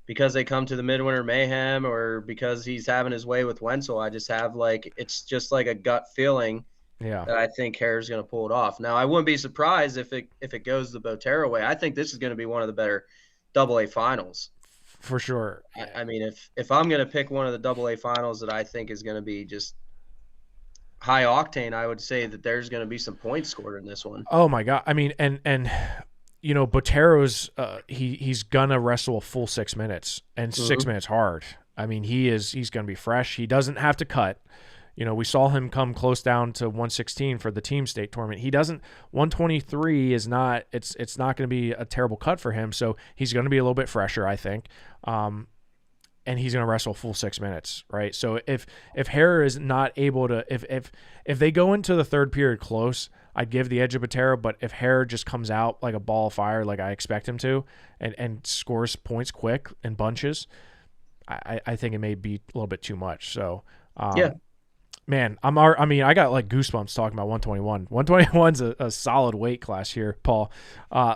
because they come to the Midwinter Mayhem, or because he's having his way with Wenzel. I just have it's just like a gut feeling yeah, that I think Hare's gonna pull it off. Now, I wouldn't be surprised if it goes the Botero way. I think this is gonna be one of the better Double A finals. for sure. I mean, if I'm gonna pick one of the Double A finals that I think is gonna be just high octane, I would say that there's going to be some points scored in this one. Oh my God. I mean, and Botero's he's gonna wrestle a full 6 minutes, and 6 minutes hard. I mean, he's gonna be fresh. He doesn't have to cut. We saw him come close down to 116 for the team state tournament. He doesn't 123 is not it's not going to be a terrible cut for him. So he's going to be a little bit fresher, I think. And he's going to wrestle full 6 minutes, right? So if Hare is not able to, if they go into the third period close, I'd give the edge of Botero. But if Hare just comes out like a ball of fire, like I expect him to, and scores points quick in bunches, I think it may be a little bit too much. So yeah, man, I got like goosebumps talking about 121. 121's a solid weight class here, Paul.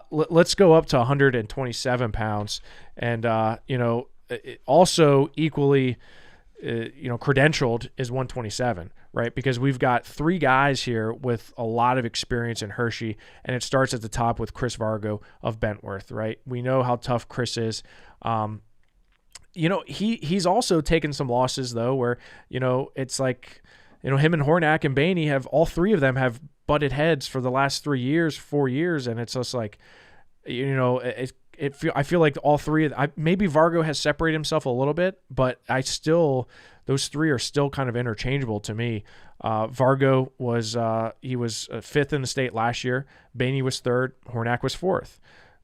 Let's go up to 127 pounds, and also equally, credentialed is 127, right? Because we've got three guys here with a lot of experience in Hershey, and it starts at the top with Chris Vargo of Bentworth, right? We know how tough Chris is. He's also taken some losses though, where it's like, him and Hornak and Baney have, all three of them have butted heads for the last 4 years, and it's just like, I feel like all three maybe Vargo has separated himself a little bit, but those three are still kind of interchangeable to me. Vargo was he was fifth in the state last year. Baney was third. Hornak was fourth.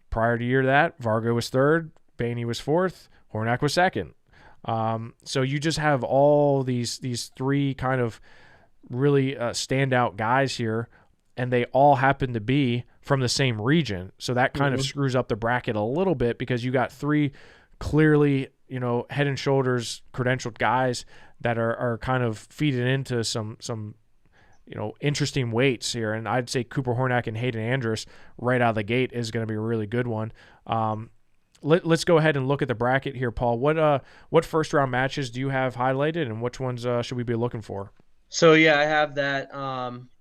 Prior to year that, Vargo was third. Baney was fourth. Hornak was second. So you just have all these three kind of really standout guys here, and they all happen to be from the same region. So that kind of screws up the bracket a little bit, because you got three clearly, head and shoulders credentialed guys that are kind of feeding into some interesting weights here. And I'd say Cooper Hornak and Hayden Andrus right out of the gate is going to be a really good one. Let's go ahead and look at the bracket here, Paul. What first round matches do you have highlighted, and which ones should we be looking for? So yeah, I have that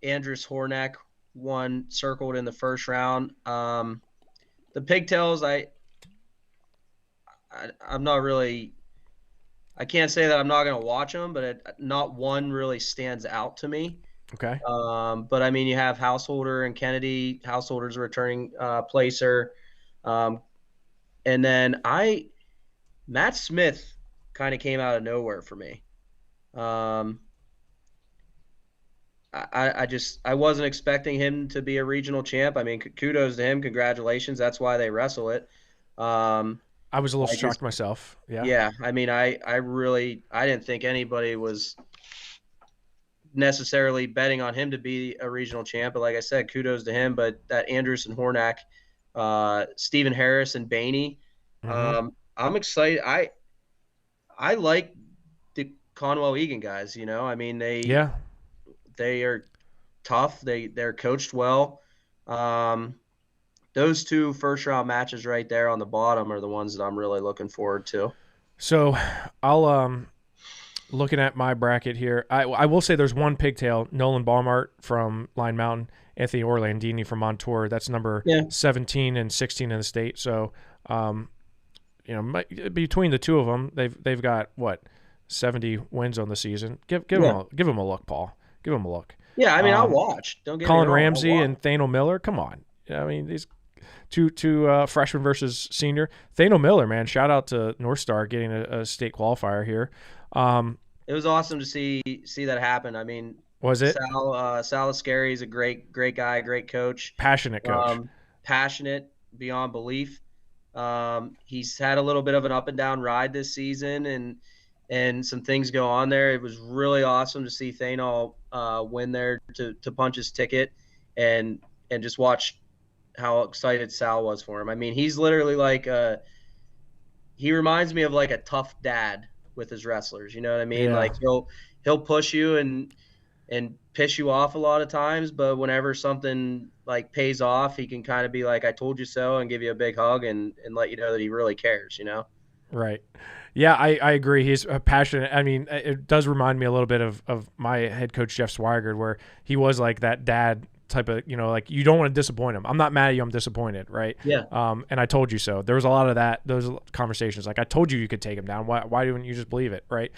Andrus Hornak one circled in the first round. The pigtails, I'm not really. I can't say that I'm not going to watch them, but not one really stands out to me. Okay. But I mean, you have Householder and Kennedy. Householder's a returning placer. And then Matt Smith kind of came out of nowhere for me. I wasn't expecting him to be a regional champ. I mean, kudos to him. Congratulations. That's why they wrestle it. I was a little shocked myself. Yeah. Yeah. I mean, I didn't think anybody was necessarily betting on him to be a regional champ. But like I said, kudos to him. But that Andrus and Hornak, Stephen Harris and Baney, I'm excited. I like the Conwell Egan guys. I mean, they are tough. They're coached well. Those two first round matches right there on the bottom are the ones that I'm really looking forward to. So I'll looking at my bracket here, I will say there's one pigtail, Nolan Baumart from Line Mountain, Anthony Orlandini from Montour. That's number 17 and 16 in the state. So between the two of them, they've got 70 wins on the season. Give them a look, Paul. Give them a look. Yeah, I mean, I'll watch. Don't get Colin me wrong, Ramsey and Thanel Miller. Come on. I mean, these two freshman versus senior. Thanel Miller, man, shout out to North Star getting a state qualifier here. It was awesome to see that happen. I mean, was it? Sal Ascari is a great guy, great coach. Passionate coach. Passionate beyond belief. He's had a little bit of an up and down ride this season, and and some things go on there. It was really awesome to see Thanol win there to punch his ticket and just watch how excited Sal was for him. I mean, he's literally like he reminds me of like a tough dad with his wrestlers. You know what I mean? Yeah. Like he'll push you and piss you off a lot of times, but whenever something like pays off, he can kind of be like, "I told you so," and give you a big hug and let you know that he really cares. You know? Right. Yeah, I agree. He's passionate. I mean, it does remind me a little bit of my head coach, Jeff Swigert, where he was like that dad type of, like you don't want to disappoint him. I'm not mad at you. I'm disappointed. Right. Yeah. And I told you so. There was a lot of those conversations. Like I told you could take him down. Why didn't you just believe it? Right.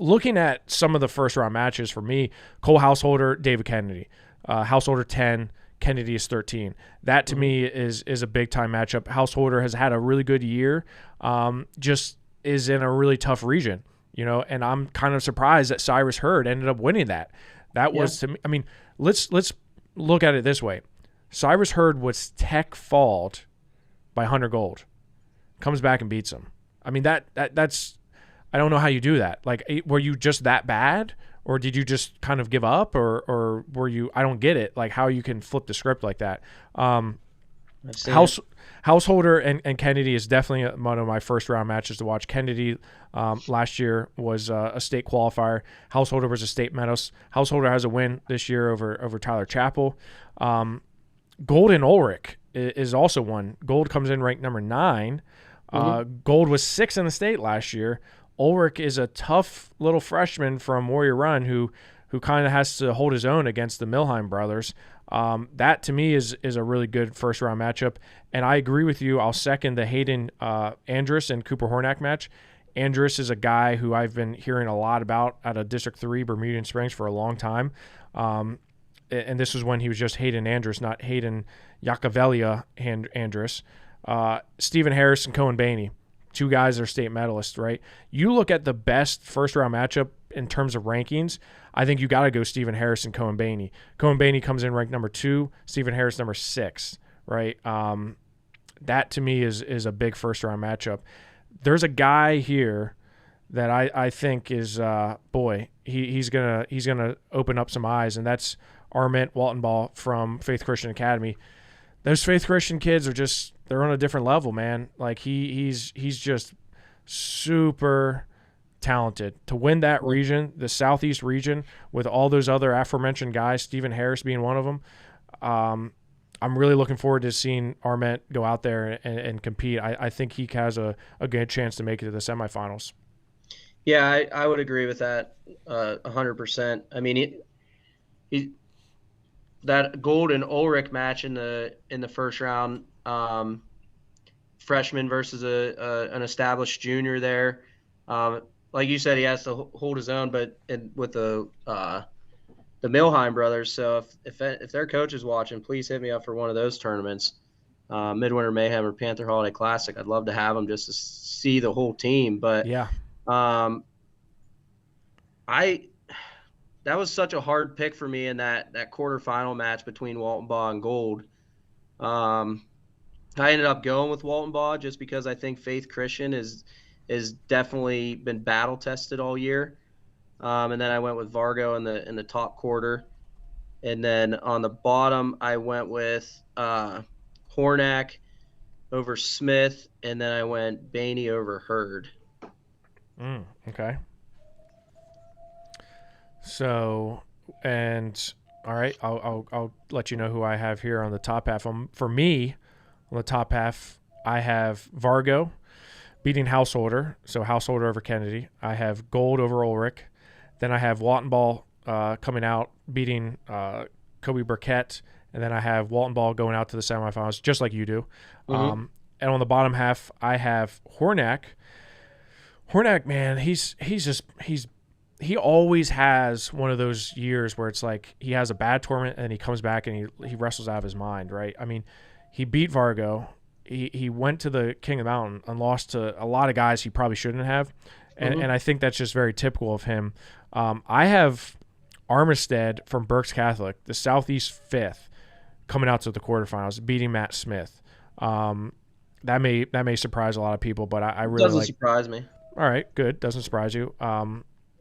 Looking at some of the first round matches for me, Cole Householder, David Kennedy, Householder 10, Kennedy is 13. That to me is a big time matchup. Householder has had a really good year, just is in a really tough region, and I'm kind of surprised that Cyrus Hurd ended up winning that. That was to me. I mean, let's look at it this way. Cyrus Hurd was tech falled by Hunter Gold, comes back and beats him. I mean that's I don't know how you do that. Like, were you just that bad? Or did you just kind of give up, or were you? I don't get it. Like how you can flip the script like that. Householder and Kennedy is definitely one of my first round matches to watch. Kennedy last year was a state qualifier. Householder was a state medalist. Householder has a win this year over Tyler Chappell. Gold and Ulrich is also one. Gold comes in ranked number 9. Gold was 6th in the state last year. Ulrich is a tough little freshman from Warrior Run who kind of has to hold his own against the Milheim brothers. That to me is a really good first round matchup. And I agree with you. I'll second the Hayden Andrus and Cooper Hornack match. Andrus is a guy who I've been hearing a lot about out of District 3 Bermudian Springs for a long time. And this was when he was just Hayden Andrus, not Hayden Yakovelia Andrus. Stephen Harris and Cohen Bainey. 2 guys that are state medalists, right? You look at the best first-round matchup in terms of rankings, I think you got to go Stephen Harris and Cohen Bainey. Cohen Bainey comes in ranked number 2, Stephen Harris number 6, right? That to me is a big first-round matchup. There's a guy here that I think is he's gonna open up some eyes, and that's Arment Waltonball from Faith Christian Academy. Those Faith Christian kids are they're on a different level, man. Like he's just super talented to win that region, the Southeast region, with all those other aforementioned guys, Stephen Harris being one of them. I'm really looking forward to seeing Arment go out there and compete. I think he has a good chance to make it to the semifinals. Yeah, I would agree with that 100%. I mean, he that Gold and Ulrich match in the first round, freshman versus an established junior there. Like you said, he has to hold his own, but with the Milheim brothers. So if their coach is watching, please hit me up for one of those tournaments, Midwinter Mayhem or Panther Holiday Classic. I'd love to have them just to see the whole team. But yeah, that was such a hard pick for me in that quarterfinal match between Waltonbaugh and Gold. I ended up going with Waltonbaugh just because I think Faith Christian is definitely been battle tested all year. And then I went with Vargo in the top quarter. And then on the bottom, I went with Hornack over Smith, and then I went Bainey over Hurd. Okay. So, and all right, I'll let you know who I have here on the top half. For me, on the top half, I have Vargo beating Householder, so Householder over Kennedy. I have Gold over Ulrich. Then I have Waltonball coming out, beating Kobe Burkett. And then I have Waltonball going out to the semifinals, just like you do. And on the bottom half, I have Hornack. Hornack, man, he always has one of those years where it's like he has a bad tournament and he comes back and he wrestles out of his mind, right? I mean, he beat Vargo. He went to the King of the Mountain and lost to a lot of guys he probably shouldn't have. And I think that's just very typical of him. I have Armistead from Berks Catholic, the Southeast 5th, coming out to the quarterfinals, beating Matt Smith. That may surprise a lot of people, but I really doesn't surprise me. All right, good. Doesn't surprise you.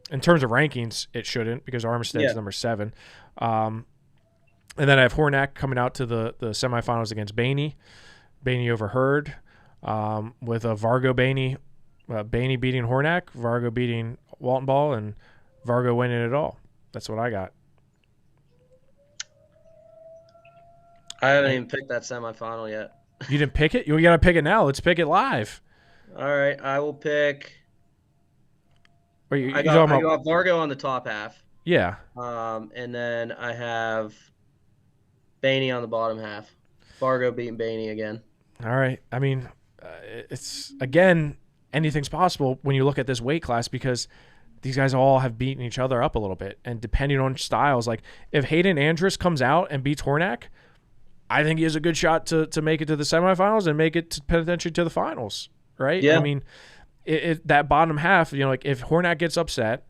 In terms of rankings, it shouldn't because Armstead's Yeah. number 7. Um, and then I have Hornak coming out to the semifinals against Baney. Baney over Hurd, with a Vargo Baney. Baney beating Hornak, Vargo beating Walton Ball, and Vargo winning it all. That's what I got. I haven't And even picked that semifinal yet. you didn't pick it? You got to pick it now. Let's pick it live. All right, I will pick. Wait, I you got talking I about? got Vargo on the top half. Yeah. And then I have Baney on the bottom half. Vargo beating Baney again. All right. I mean, it's again, anything's possible when you look at this weight class because these guys all have beaten each other up a little bit, and depending on styles, like if Hayden Andrus comes out and beats Hornak, I think he has a good shot to make it to the semifinals and make it potentially to the finals. Right? Yeah. I mean, that bottom half, like if Hornak gets upset,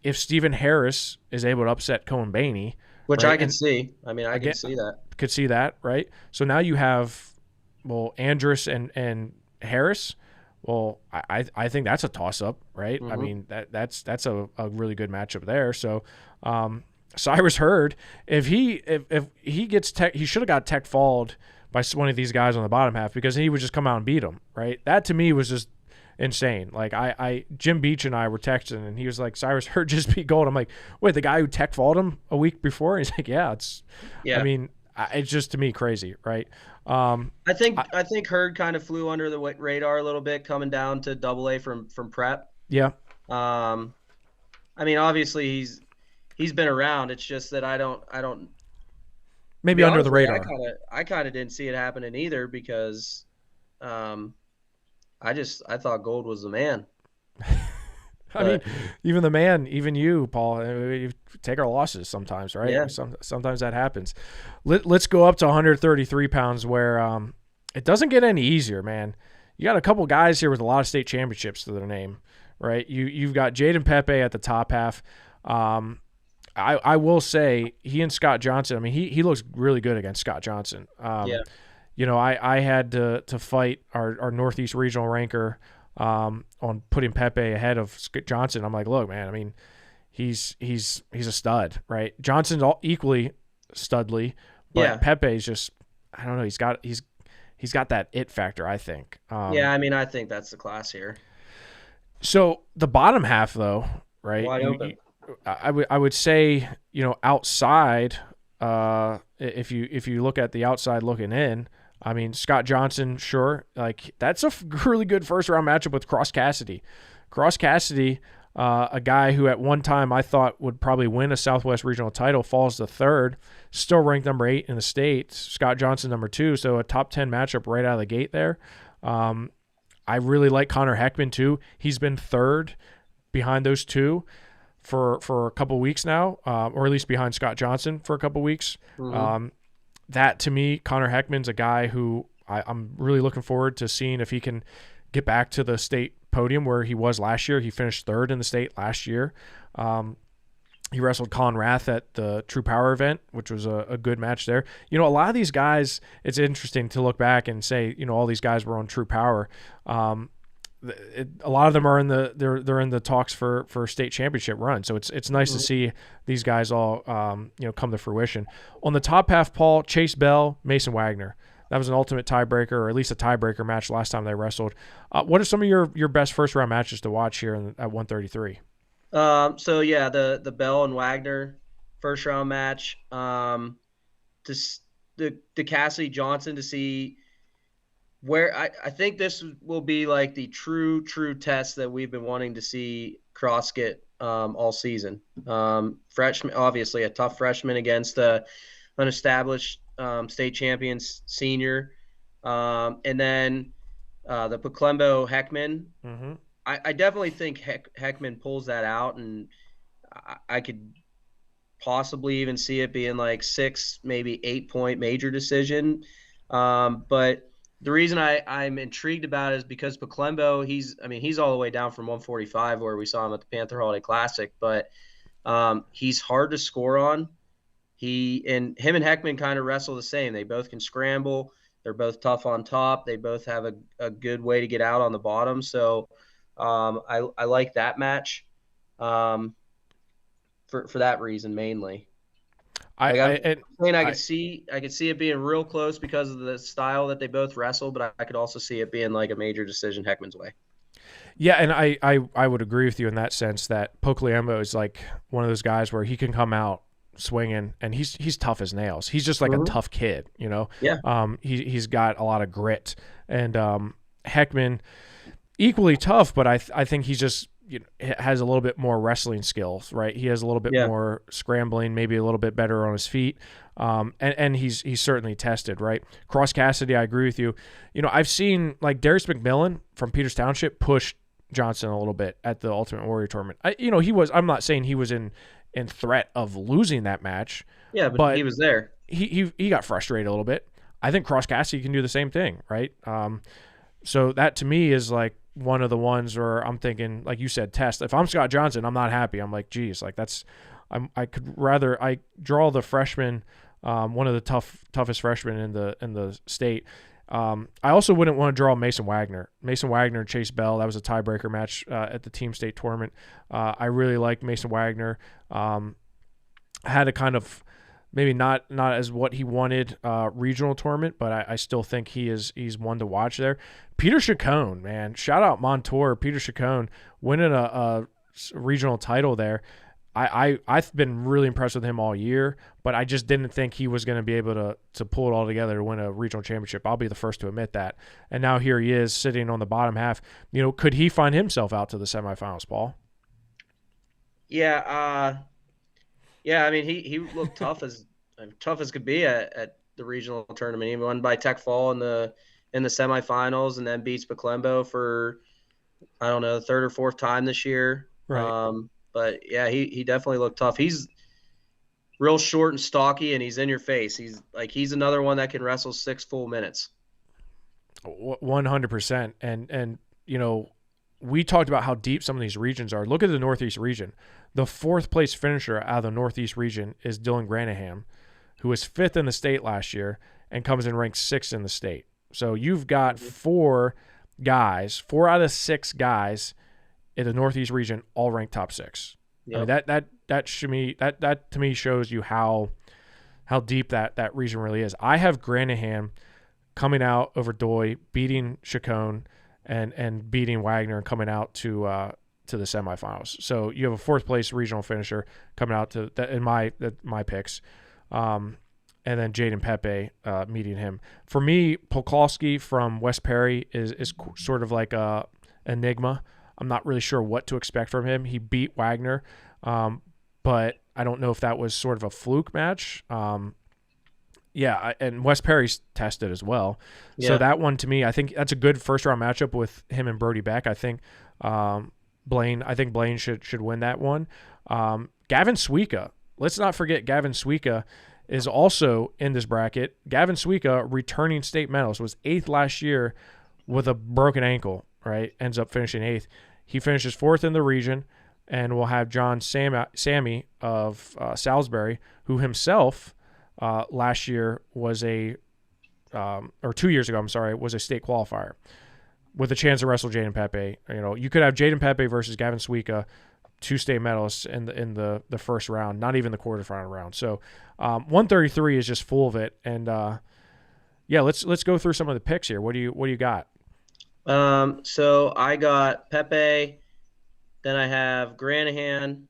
if Stephen Harris is able to upset Cohen Baney, Which right? I can see. I mean, I Again, can see that. Could see that, right? So now you have, Andrus and Harris. Well, I think that's a toss up, right? I mean that's a really good matchup there. So Cyrus Hurd, if he gets tech, he should have got tech falled by one of these guys on the bottom half because he would just come out and beat him, right? That to me was just insane. Like Jim Beach and I were texting, and he was like, Cyrus Hurd just beat Gold. I'm like, wait, the guy who tech falled him a week before? He's like, yeah, I mean, it's just to me crazy, right? I think Hurd kind of flew under the radar a little bit coming down to AA from prep. Yeah. I mean, obviously he's been around. It's just that I don't. Maybe under the radar. I kind of didn't see it happening either because, I thought Gold was the man. I mean, even the man, even you, Paul, we take our losses sometimes, right? Yeah. Sometimes that happens. Let's go up to 133 pounds where it doesn't get any easier, man. You got a couple guys here with a lot of state championships to their name, right? You've got Jaden Pepe at the top half. I will say he and Scott Johnson, I mean, he looks really good against Scott Johnson. Yeah. I had to fight our Northeast regional ranker on putting Pepe ahead of Johnson. I'm like, look, man, I mean, he's a stud, right? Johnson's equally studly, but Pepe's just, I don't know, he's got that it factor, I think. I mean, I think that's the class here. So the bottom half, though, right? Wide open. I would say, outside, if you look at the outside looking in, I mean, Scott Johnson, sure. Like, that's a really good first-round matchup with Cross Cassidy. Cross Cassidy, a guy who at one time I thought would probably win a Southwest Regional title, falls to third, still ranked number 8 in the state. Scott Johnson, number 2, so a top 10 matchup right out of the gate there. I really like Connor Heckman, too. He's been third behind those two for a couple weeks now, or at least behind Scott Johnson for a couple weeks. That, to me, Connor Heckman's a guy who I'm really looking forward to seeing if he can get back to the state podium where he was last year. He finished third in the state last year. He wrestled Colin Rath at the True Power event, which was a good match there. A lot of these guys, it's interesting to look back and say, all these guys were on True Power. A lot of them are they're in the talks for state championship run. So it's nice to see these guys all come to fruition. On the top half, Paul, Chase Bell, Mason Wagner. That was an ultimate tiebreaker, or at least a tiebreaker match last time they wrestled. What are some of your best first round matches to watch here at 133? The Bell and Wagner first round match. The Cassidy Johnson to see where I think this will be like the true test that we've been wanting to see Cross get all season. Freshman, obviously a tough freshman against the unestablished state champions senior, and then the Paclembo Heckman. Mm-hmm. I definitely think Heckman pulls that out, and I could possibly even see it being like 6, maybe 8-point major decision. But the reason I'm intrigued about it is because Paclembo, he's all the way down from 145 where we saw him at the Panther Holiday Classic, but he's hard to score on. Him and Heckman kind of wrestle the same. They both can scramble. They're both tough on top. They both have a good way to get out on the bottom. So I like that match um, for that reason mainly. I Like I I'm and saying, I I could see it being real close because of the style that they both wrestle, but I could also see it being like a major decision Heckman's way. Yeah, and I would agree with you in that sense that Pokeliambo is like one of those guys where he can come out swinging and he's tough as nails. He's just like a Mm-hmm. tough kid, you know. Yeah. He's got a lot of grit and Heckman equally tough, but I think he's just has a little bit more wrestling skills, right? He has a little bit Yeah. more scrambling, maybe a little bit better on his feet, and he's certainly tested, right? Cross Cassidy, I agree with you. You know, I've seen like Darius McMillan from Peters Township push Johnson a little bit at the Ultimate Warrior tournament. He was. I'm not saying he was in threat of losing that match, Yeah, but he but was there. he got frustrated a little bit. I think Cross Cassidy can do the same thing, right? So that to me is like one of the ones where I'm thinking, like you said, test. If I'm Scott Johnson, I'm not happy. I'm like, geez, like I could rather I draw the freshman, one of the toughest freshmen in the state. I also wouldn't want to draw Mason Wagner. Mason Wagner and Chase Bell. That was a tiebreaker match at the team state tournament. I really like Mason Wagner. Had a kind of maybe not as what he wanted regional tournament, but I still think he's one to watch there. Peter Chacon, man, shout out Montour. Peter Chacon winning a regional title there. I've been really impressed with him all year, but I just didn't think he was going to be able to pull it all together to win a regional championship. I'll be the first to admit that. And now here he is sitting on the bottom half. You know, could he find himself out to the semifinals, Paul? Yeah. Yeah. I mean, he looked tough as could be at the regional tournament. He won by Tech Fall in the semifinals, and then beats Baclembo for I don't know the third or fourth time this year. Right. But yeah, he definitely looked tough. He's real short and stocky, and he's in your face. He's another one that can wrestle 6 full minutes. 100%. And you know, we talked about how deep some of these regions are. Look at the Northeast region. The fourth place finisher out of the Northeast region is Dylan Granaham, who was fifth in the state last year and comes in ranked sixth in the state. So you've got four out of six guys in the Northeast region, all ranked top six. Yep. I mean, that to me shows you how deep that region really is. I have Granaham coming out over Doy, beating Chacon, and beating Wagner, and coming out to the semifinals. So you have a fourth place regional finisher coming out to that in my picks. And then Jaden Pepe meeting him. For me, Polkowski from West Perry is sort of like a enigma. I'm not really sure what to expect from him. He beat Wagner, but I don't know if that was sort of a fluke match. Yeah, and West Perry's tested as well. Yeah. So that one to me, I think that's a good first round matchup with him and Brody Beck. I think Blaine should win that one. Gavin Suika. Let's not forget Gavin Suika is also in this bracket. Gavin Suika, returning state medalist, was eighth last year with a broken ankle, right? Ends up finishing eighth. He finishes fourth in the region, and we'll have John Sammy of Salisbury, who himself last year was or 2 years ago, I'm sorry, was a state qualifier with a chance to wrestle Jaden Pepe. You know, you could have Jaden Pepe versus Gavin Suika, two state medalists in the first round, not even the quarterfinal round. So 133 is just full of it. And yeah, let's go through some of the picks here. What do you got? So I got Pepe, then I have Granahan,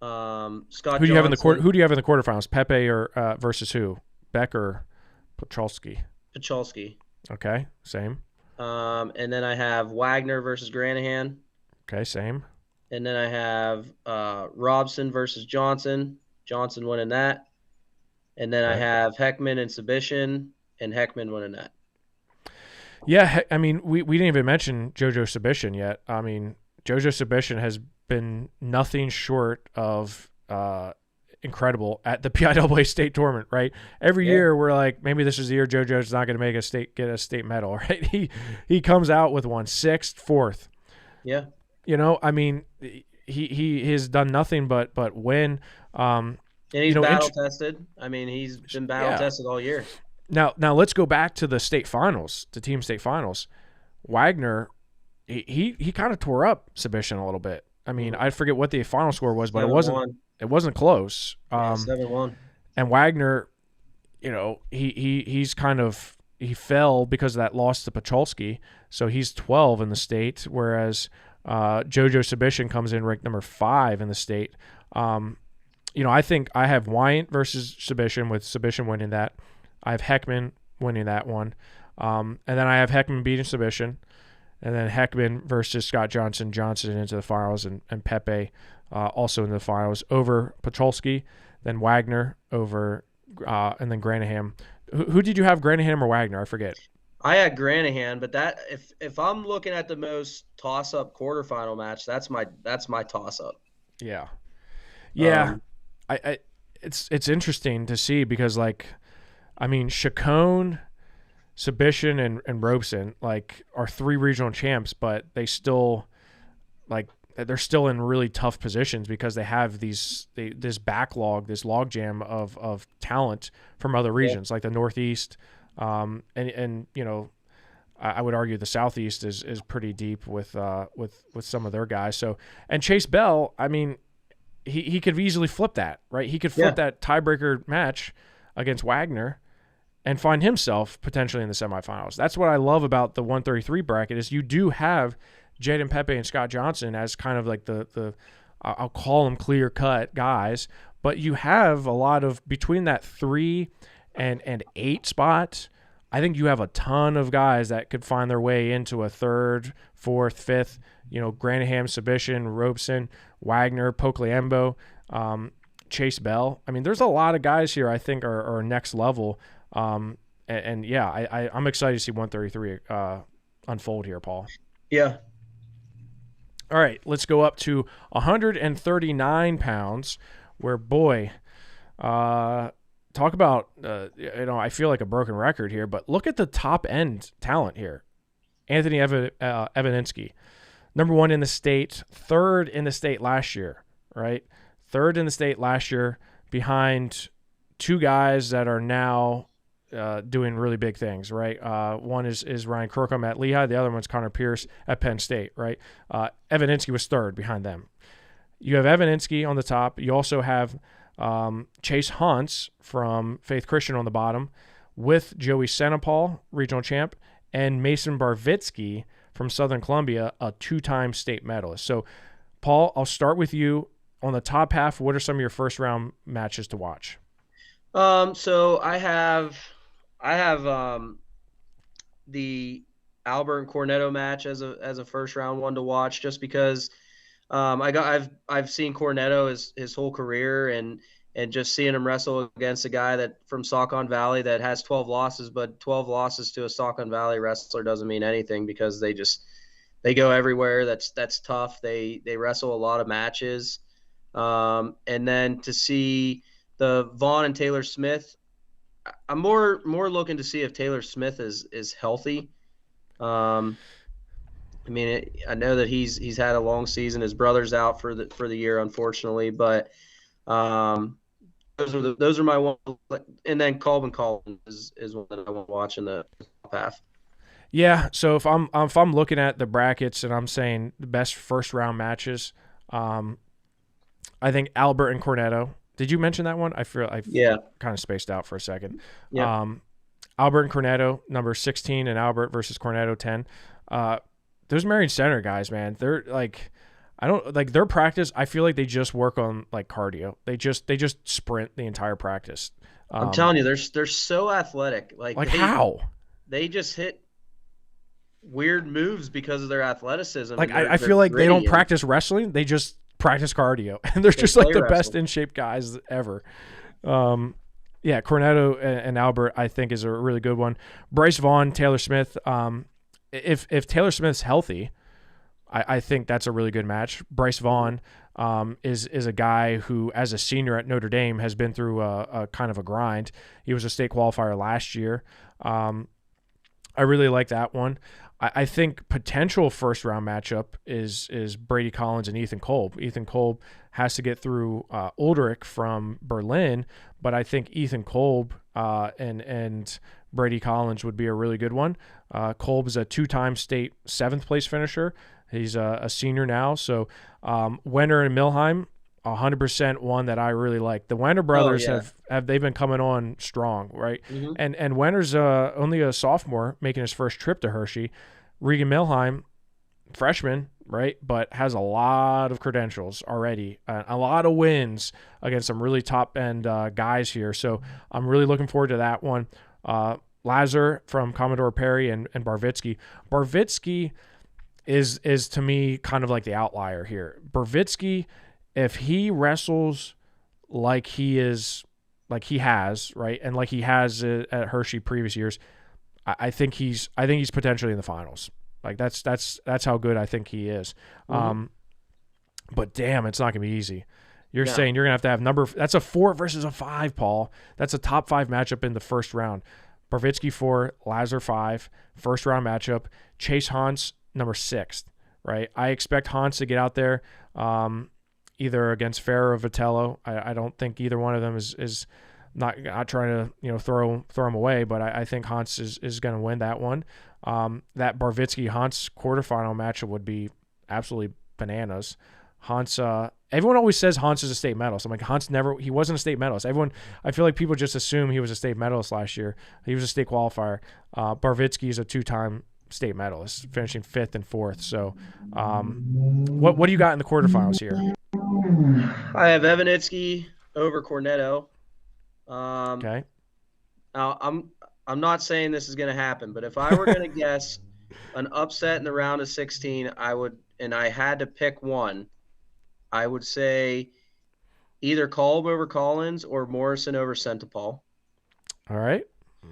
Scott. Who do you have in the quarterfinals? Pepe or versus who? Beck or Pachalski? Pachalski. Okay, same. And then I have Wagner versus Granahan. Okay, same. And then I have Robson versus Johnson. Johnson winning that. And then I have Heckman and Subishin, and Heckman winning that. Yeah, I mean, we didn't even mention JoJo Subishin yet. I mean, JoJo Subishin has been nothing short of incredible at the PIAA state tournament, right? Every year we're like, maybe this is the year JoJo's not going to get a state medal, right? He comes out with one, sixth, fourth. Yeah. You know, I mean, he has done nothing but win. And he's battle tested. I mean, he's been battle tested all year. Now let's go back to the state finals, the team state finals. Wagner he kind of tore up Submission a little bit. I mean, Mhm. I forget what the final score was, but 7-1. it wasn't close. Yeah, 7-1. And Wagner, he's kind of he fell because of that loss to Pacholski, so he's 12 in the state, whereas JoJo Submission comes in ranked number 5 in the state. I think I have Wyant versus Submission, with Submission winning that. I have Heckman winning that one, and then I have Heckman beating Submission, and then Heckman versus Scott Johnson into the finals, and Pepe also in the finals over Pacholski, then Wagner over, and then Granahan. Who did you have, Granahan or Wagner? I forget. I had Granahan, but that if I'm looking at the most toss-up quarterfinal match, that's my toss-up. Yeah. I it's interesting to see because, like, I mean, Chacon, Submission, and Robeson, like, are 3 regional champs, but they're still in really tough positions because they have this backlog, this logjam of talent from other regions, like the Northeast, and I would argue the Southeast is pretty deep with some of their guys. So, and Chase Bell, I mean, he could easily flip that, right? He could flip that tiebreaker match against Wagner and find himself potentially in the semifinals. That's what I love about the 133 bracket, is you do have Jaden Pepe and Scott Johnson as kind of like the I'll call them clear-cut guys, but you have a lot of, between that 3 and 8 spot, I think you have a ton of guys that could find their way into a 3rd, 4th, 5th, Granahan, Submission, Robeson, Wagner, Pokliembo, Chase Bell. I mean, there's a lot of guys here I think are next level. I'm excited to see 133 unfold here, Paul. Yeah. All right, let's go up to 139 pounds, where, boy, talk about, I feel like a broken record here, but look at the top-end talent here. Anthony Evaninsky, number 1 in the state, 3rd in the state last year, right? 3rd in the state last year, behind 2 guys that are now doing really big things, right? One is Ryan Crookham at Lehigh. The other one's Connor Pierce at Penn State, right? Evaninsky was 3rd behind them. You have Evaninsky on the top. You also have Chase Hunts from Faith Christian on the bottom, with Joey Senapal, regional champ, and Mason Barvitsky from Southern Columbia, a 2-time state medalist. So, Paul, I'll start with you. On the top half, what are some of your first-round matches to watch? So I have the Albert and Cornetto match as a first round one to watch, just because I've seen Cornetto his whole career, and just seeing him wrestle against a guy that from Saucon Valley that has 12 losses, but 12 losses to a Saucon Valley wrestler doesn't mean anything, because they go everywhere. That's tough. They wrestle a lot of matches. And then to see the Vaughn and Taylor Smith, I'm more looking to see if Taylor Smith is healthy. I know that he's had a long season. His brother's out for the year, unfortunately, but those are my one. And then Colvin Collins is one that I want to watch in the top half. Yeah, so if I'm looking at the brackets and I'm saying the best first round matches, I think Albert and Cornetto. Did you mention that one? I kind of spaced out for a second. Yeah. Albert and Cornetto, number 16, and Albert versus Cornetto 10. Those Marion Center guys, man, they're like, I don't like their practice. I feel like they just work on like cardio. They just sprint the entire practice. I'm telling you, they're so athletic. Like how? They just hit weird moves because of their athleticism. Like I feel like they don't practice wrestling. They just practice cardio, and they're just like the best in shape guys ever. Cornetto and Albert, I think, is a really good one. Bryce Vaughn, Taylor Smith. If Taylor Smith's healthy, I think that's a really good match. Bryce Vaughn is a guy who, as a senior at Notre Dame, has been through a kind of a grind. He was a state qualifier last year. I really like that one. I think potential first round matchup is Brady Collins and Ethan Kolb. Ethan Kolb has to get through Uldrich from Berlin, but I think Ethan Kolb and Brady Collins would be a really good one. Kolb is a 2-time state 7th place finisher. He's a senior now. So Wenner and Milheim, 100% one that I really like. The Wenner brothers have they've been coming on strong, right? Mm-hmm. And Wenner's only a sophomore making his first trip to Hershey. Regan Milheim, freshman, right, but has a lot of credentials already, a lot of wins against some really top end guys here. So I'm really looking forward to that one. Lazar from Commodore Perry and Barvitsky. Barvitsky is to me kind of like the outlier here. Barvitsky, if he wrestles like he has, right, and like he has at Hershey previous years, I think he's potentially in the finals. Like that's how good I think he is. Mm-hmm. But damn, it's not gonna be easy. You're saying you're gonna have number. That's a 4 versus a 5, Paul. That's a top 5 matchup in the first round. Barvitsky 4, Lazar 5, first round matchup. Chase Hans number 6, right? I expect Hans to get out there, either against Ferrer or Vitello. I don't think either one of them is not trying to throw him away, but I think Hans is going to win that one. That Barvitsky Hans quarterfinal matchup would be absolutely bananas. Hans, everyone always says Hans is a state medalist. I'm like, he wasn't a state medalist. I feel like people just assume he was a state medalist last year. He was a state qualifier. Barvitsky is a 2-time state medalist, finishing 5th and 4th. So, what do you got in the quarterfinals here? I have Evanitsky over Cornetto. Okay. Now I'm not saying this is going to happen, but if I were going to guess an upset in the round of 16, I had to pick one, I would say either Kolb over Collins or Morrison over Centipal. All right.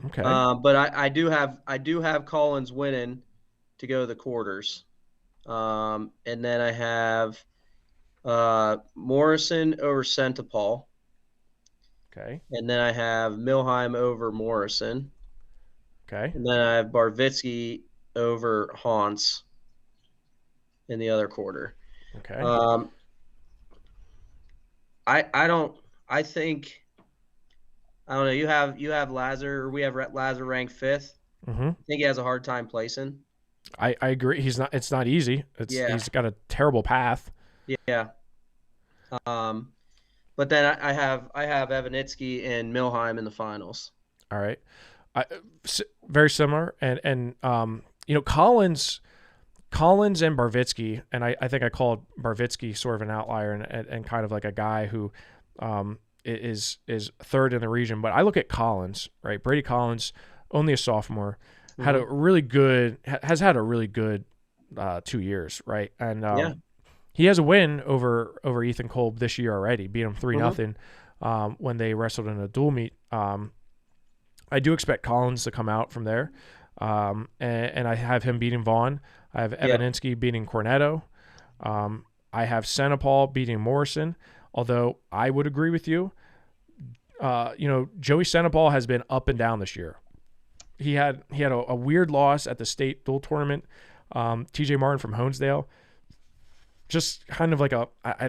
Okay. But I do have Collins winning to go to the quarters. And then I have Morrison over Centipal. Okay. And then I have Milheim over Morrison. Okay. And then I have Barvitsky over Hans in the other quarter. Okay. I don't know. You have Lazar, or we have Lazar ranked 5th. Mm-hmm. I think he has a hard time placing. I agree. It's not easy. He's got a terrible path. Yeah. But then I have Evanitsky and Milheim in the finals. All right. Very similar, and Collins and Barvitsky, and I think I called Barvitsky sort of an outlier and kind of like a guy who is 3rd in the region. But I look at Collins, right? Brady Collins, only a sophomore, has had a really good 2 years, right? And he has a win over Ethan Kolb this year already, beat him 3-0 when they wrestled in a dual meet. I do expect Collins to come out from there, and I have him beating Vaughn. I have Evanitsky beating Cornetto. I have Centipal beating Morrison, although I would agree with you. Joey Centipal has been up and down this year. He had a weird loss at the state dual tournament. TJ Martin from Honesdale, just kind of like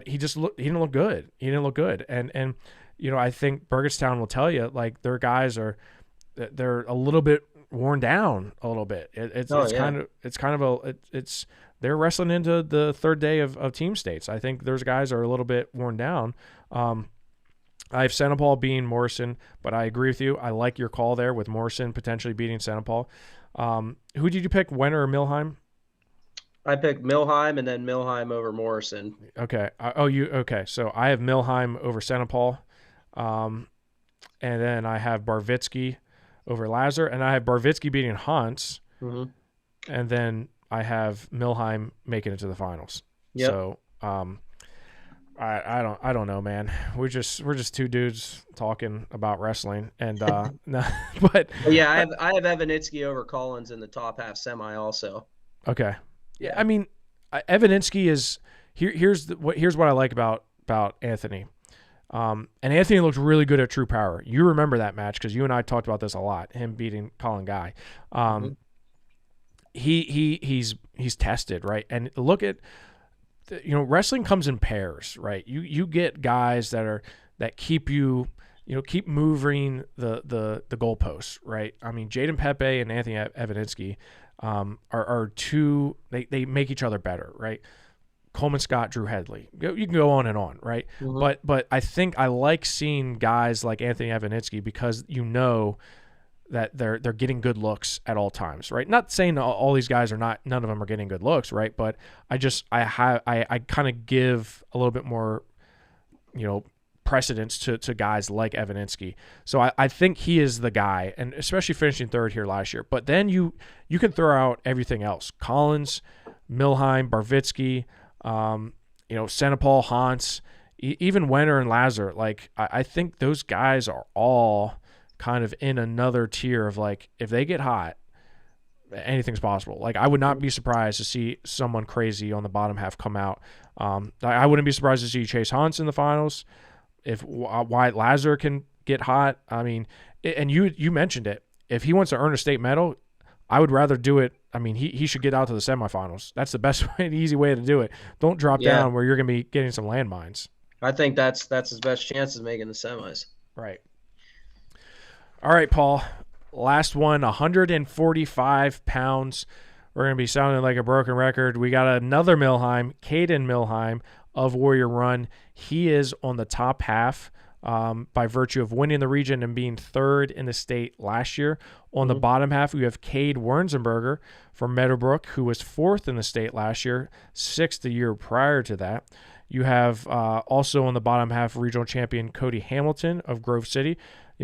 he didn't look good. He didn't look good, and I think Burgettstown will tell you, like, their guys they're a little bit worn down a little bit. They're wrestling into the 3rd day of team states. I think those guys are a little bit worn down. I have Centipal beating Morrison, but I agree with you. I like your call there with Morrison potentially beating Centipal. Who did you pick, Wenner or Milheim? I picked Milheim and then Milheim over Morrison. Okay. So I have Milheim over Centipal. And then I have Barvitsky over Lazar, and I have Barvitsky beating Hans. Mm-hmm. And then I have Milheim making it to the finals. Yep. So I don't know, man. We're just 2 dudes talking about wrestling, and but yeah, I have Evanitsky over Collins in the top half semi also. Okay. Yeah, I mean, Evanitsky is here's what I like about Anthony. And Anthony looked really good at True Power. You remember that match because you and I talked about this a lot. Him beating Colin Guy. He's tested, right? And look at wrestling comes in pairs, right? You get guys that keep you keep moving the goalposts, right? I mean, Jaden Pepe and Anthony Evaninski are two. They make each other better, right? Coleman Scott, Drew Headley. You can go on and on, right? Mm-hmm. But I think I like seeing guys like Anthony Evaninski because that they're getting good looks at all times, right? Not saying all these guys are not, none of them are getting good looks, right? But I kind of give a little bit more, precedence to guys like Evaninski. So I think he is the guy, and especially finishing third here last year. But then you can throw out everything else: Collins, Milheim, Barvitsky, Senepal, Hans, even Wenner and Lazar. Like I think those guys are all kind of in another tier of like, if they get hot, anything's possible. Like I would not be surprised to see someone crazy on the bottom half come out. I wouldn't be surprised to see Chase Hans in the finals. If Wyatt Lazar can get hot, I mean, and you mentioned it. If he wants to earn a state medal, I would rather do it. I mean, he should get out to the semifinals. That's the best way, the easy way to do it. Don't drop down where you're going to be getting some landmines. I think that's his best chance of making the semis. Right. All right, Paul. Last one, 145 pounds. We're going to be sounding like a broken record. We got another Milheim, Caden Milheim of Warrior Run. He is on the top half by virtue of winning the region and being third in the state last year. On the bottom half, we have Cade Wernzenberger from Meadowbrook, who was fourth in the state last year, sixth the year prior to that. You have also on the bottom half regional champion Cody Hamilton of Grove City.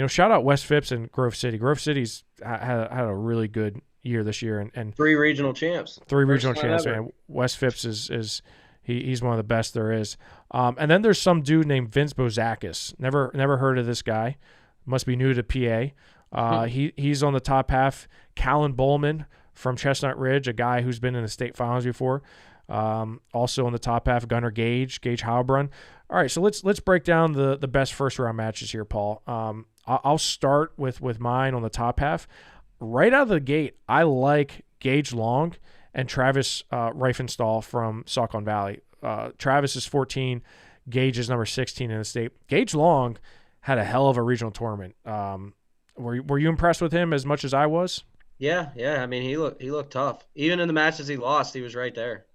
Shout out West Phipps and Grove City. Grove City's had a really good year this year, and 3 regional champs. Man. West Phipps is he's one of the best there is. And then there's some dude named Vince Bozakis. Never heard of this guy. Must be new to PA. He's on the top half. Callan Bowman from Chestnut Ridge, a guy who's been in the state finals before. Also on the top half, Gunnar Gage Heilbrunn. All right, so let's break down the best first round matches here, Paul. I'll start with mine on the top half. Right out of the gate, I like Gage Long and Travis Reifenstahl from Saucon Valley. Travis is 14. Gage is number 16 in the state. Gage Long had a hell of a regional tournament. Were you impressed with him as much as I was? Yeah. I mean, he looked tough. Even in the matches he lost, he was right there.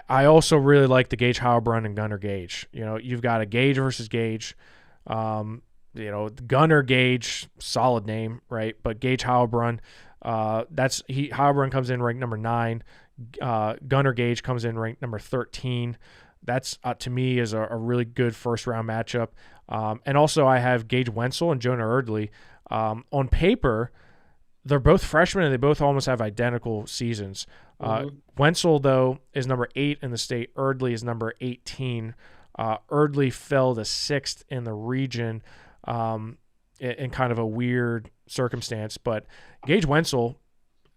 I also really like the Gage Heilbrunn and Gunnar Gage. You've got a Gage versus Gage. Gunnar Gage, solid name, right? But Gage Heilbrunn, Heilbrunn comes in ranked number 9. Gunnar Gage comes in ranked number 13. That's to me is a really good first round matchup. And also I have Gage Wenzel and Jonah Erdley. On paper, they're both freshmen and they both almost have identical seasons. Wenzel, though, is number 8 in the state. Erdley is number 18. Erdley fell to 6th in the region in kind of a weird circumstance. But Gage Wenzel,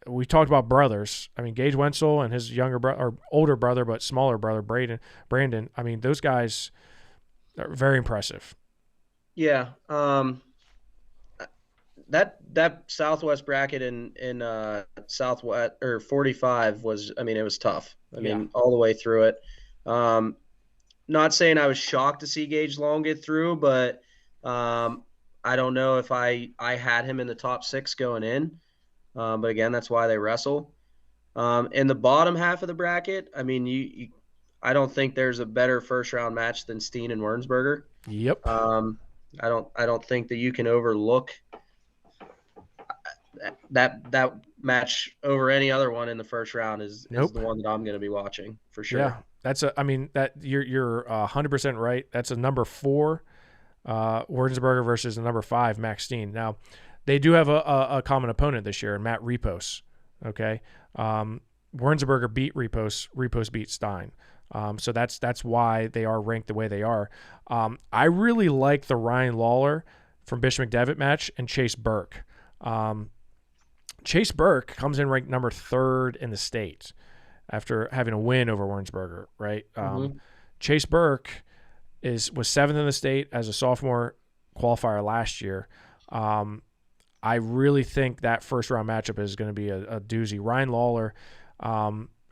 we talked about brothers. I mean, Gage Wenzel and his younger brother, or older brother, but smaller brother, Brandon. I mean, those guys are very impressive. Yeah. That Southwest bracket in Southwest or 45 was, I mean, it was tough. I mean, all the way through it. Not saying I was shocked to see Gage Long get through, but I don't know if I had him in the top 6 going in. But again, that's why they wrestle. In the bottom half of the bracket, I mean, I don't think there's a better first round match than Steen and Wernsberger. Yep. I don't think that you can overlook that match over any other one in the first round is the one that I'm going to be watching for sure. Yeah, that you're 100% right. That's a number 4 Wernsberger versus a number 5 Max Steen. Now, they do have a common opponent this year, Matt Repos. Okay, Wernsberger beat Repos. Repos beat Stein. So that's why they are ranked the way they are. I really like the Ryan Lawler from Bishop McDevitt match and Chase Burke. Chase Burke comes in ranked number 3rd in the state after having a win over Wernsberger, right? Chase Burke was 7th in the state as a sophomore qualifier last year. I really think that first round matchup is going to be a doozy. Ryan Lawler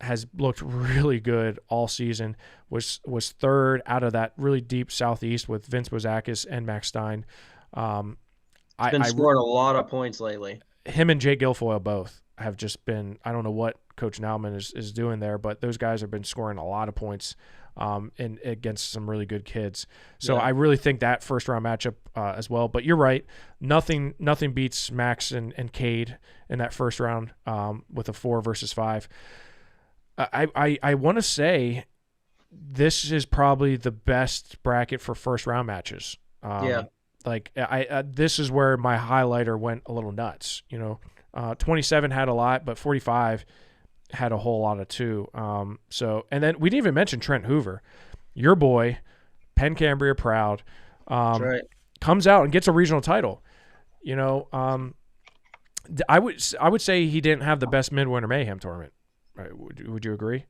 has looked really good all season, was 3rd out of that really deep Southeast with Vince Bozakis and Max Stein. He's been scoring a lot of points lately. Him and Jay Guilfoyle both have just been, I don't know what Coach Nauman is doing there, but those guys have been scoring a lot of points against some really good kids. So I really think that first round matchup as well. But you're right, nothing beats Max and Cade in that first round with a 4 versus 5. I want to say this is probably the best bracket for first round matches. Like this is where my highlighter went a little nuts. 27 had a lot, but 45 had a whole lot of too. So, and then we didn't even mention Trent Hoover, your boy, Penn Cambria proud, right. comes out and gets a regional title. I would say he didn't have the best Midwinter Mayhem tournament. Right? Would you agree?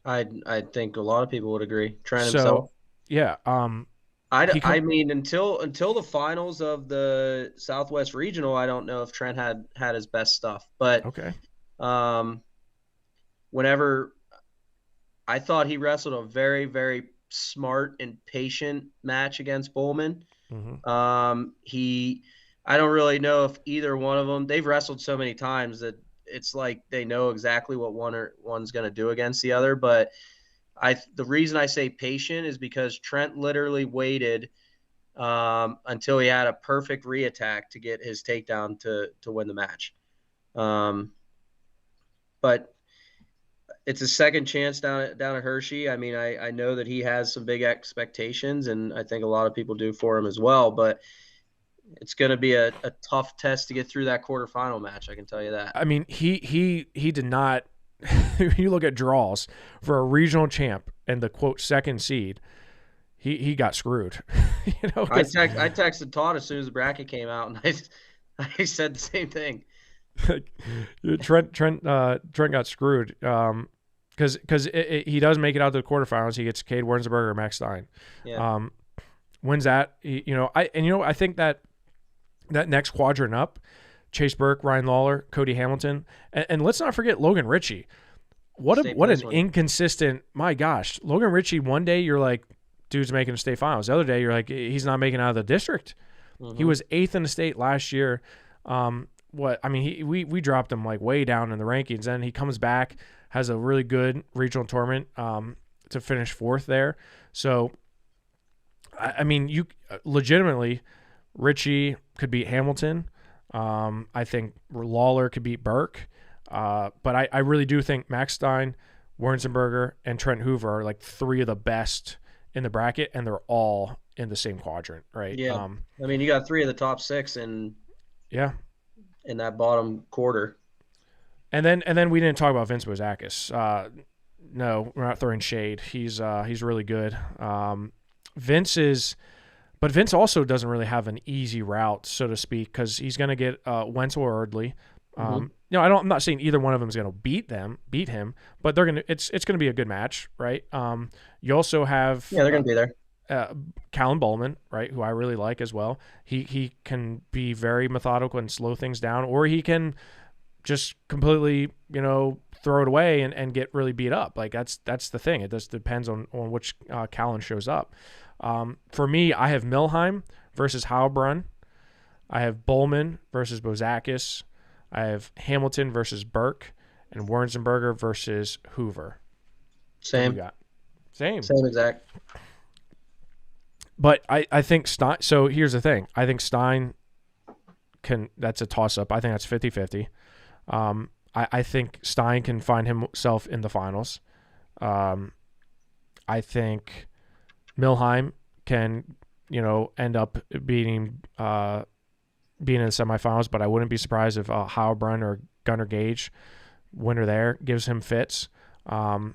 I think a lot of people would agree. Trent himself. Yeah. I mean, until the finals of the Southwest Regional, I don't know if Trent had his best stuff. But okay. Whenever I thought he wrestled a very, very smart and patient match against Bowman. Mm-hmm. I don't really know if either one of them, they've wrestled so many times that it's like they know exactly what one's going to do against the other. But the reason I say patient is because Trent literally waited until he had a perfect reattack to get his takedown to win the match. But it's a second chance down at Hershey. I mean, I know that he has some big expectations, and I think a lot of people do for him as well. But it's going to be a tough test to get through that quarterfinal match. I can tell you that. I mean, he did not. You look at draws for a regional champ and the quote second seed. He got screwed. I texted Todd as soon as the bracket came out, and I said the same thing. Trent got screwed because he does make it out to the quarterfinals. He gets Cade Wernsberger or Max Stein. Yeah. Wins that. I think that next quadrant up, Chase Burke, Ryan Lawler, Cody Hamilton, and let's not forget Logan Ritchie. What an inconsistent, my gosh. Logan Ritchie, one day you're like, dude's making a state finals. The other day you're like, he's not making it out of the district. Mm-hmm. He was 8th in the state last year. We dropped him like way down in the rankings, and he comes back, has a really good regional tournament to finish 4th there. So, I mean, you legitimately, Ritchie could beat Hamilton. I think Lawler could beat Burke. But I really do think Max Stein, Wernzenberger, and Trent Hoover are like 3 of the best in the bracket, and they're all in the same quadrant, right? Yeah. I mean, you got 3 of the top 6 in that bottom quarter. And then we didn't talk about Vince Bozakis. No, we're not throwing shade. He's really good. But Vince also doesn't really have an easy route, so to speak, because he's going to get Wenzel or Erdley. I'm not saying either one of them is going to beat him, but they're going to. It's going to be a good match, right? You also have they're going to be there. Callan Bowman, right, who I really like as well. He can be very methodical and slow things down, or he can just completely throw it away and get really beat up. Like that's the thing. It just depends on which Callan shows up. For me, I have Milheim versus Heilbrunn. I have Bowman versus Bozakis. I have Hamilton versus Burke, and Wernzenberger versus Hoover. Same exact. But I think Stein. So here's the thing. I think Stein can. That's a toss up. I think that's 50-50. I think Stein can find himself in the finals. I think Milheim can, end up being in the semifinals, but I wouldn't be surprised if Heilbrunn or Gunnar Gage, winner there, gives him fits. I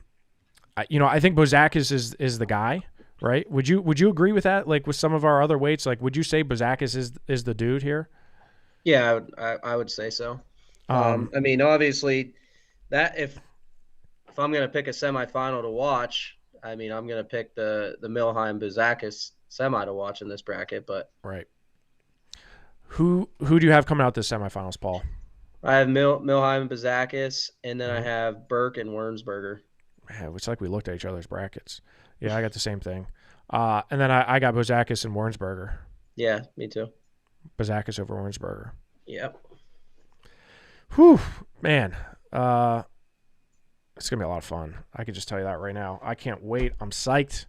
think Bozakis is the guy, right? Would you agree with that? Like with some of our other weights, like would you say Bozakis is the dude here? Yeah, I would say so. I mean, obviously, that if I'm going to pick a semifinal to watch, I mean, I'm going to pick the Milheim Bozakis semi to watch in this bracket. But right, who do you have coming out this semifinals, Paul? I have Milheim Bozakis, and then I have Burke and Wernzenberger. Man, it's like we looked at each other's brackets. Yeah, I got the same thing. And then I got Bozakis and Wernzenberger. Yeah, me too. Bazakis over Warrensburger. Yep. Whew, man. It's going to be a lot of fun. I can just tell you that right now. I can't wait. I'm psyched.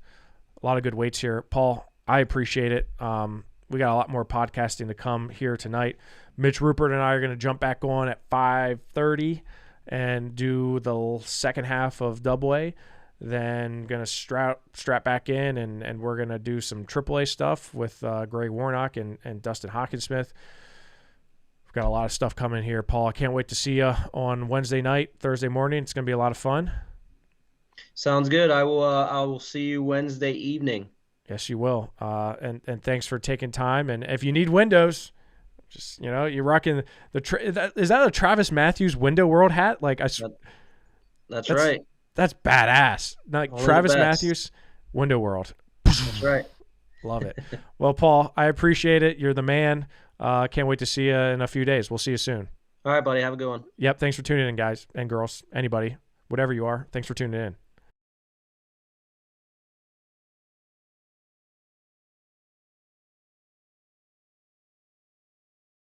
A lot of good weights here. Paul, I appreciate it. We got a lot more podcasting to come here tonight. Mitch Rupert and I are going to jump back on at 5:30 and do the second half of Double-A. Then going to strap back in, and we're going to do some AAA stuff with Greg Warnock and Dustin Hawkinsmith. We've got a lot of stuff coming here, Paul. I can't wait to see you on Wednesday night, Thursday morning. It's going to be a lot of fun. Sounds good. I will see you Wednesday evening. Yes, you will. And thanks for taking time. And if you need windows, just, you're rocking is that a Travis Matthews Window World hat? Like that's right. That's badass. Like Only Travis Matthews Window World. That's right. Love it. Well, Paul, I appreciate it. You're the man. Can't wait to see you in a few days. We'll see you soon. All right, buddy. Have a good one. Yep. Thanks for tuning in, guys and girls. Anybody, whatever you are. Thanks for tuning in.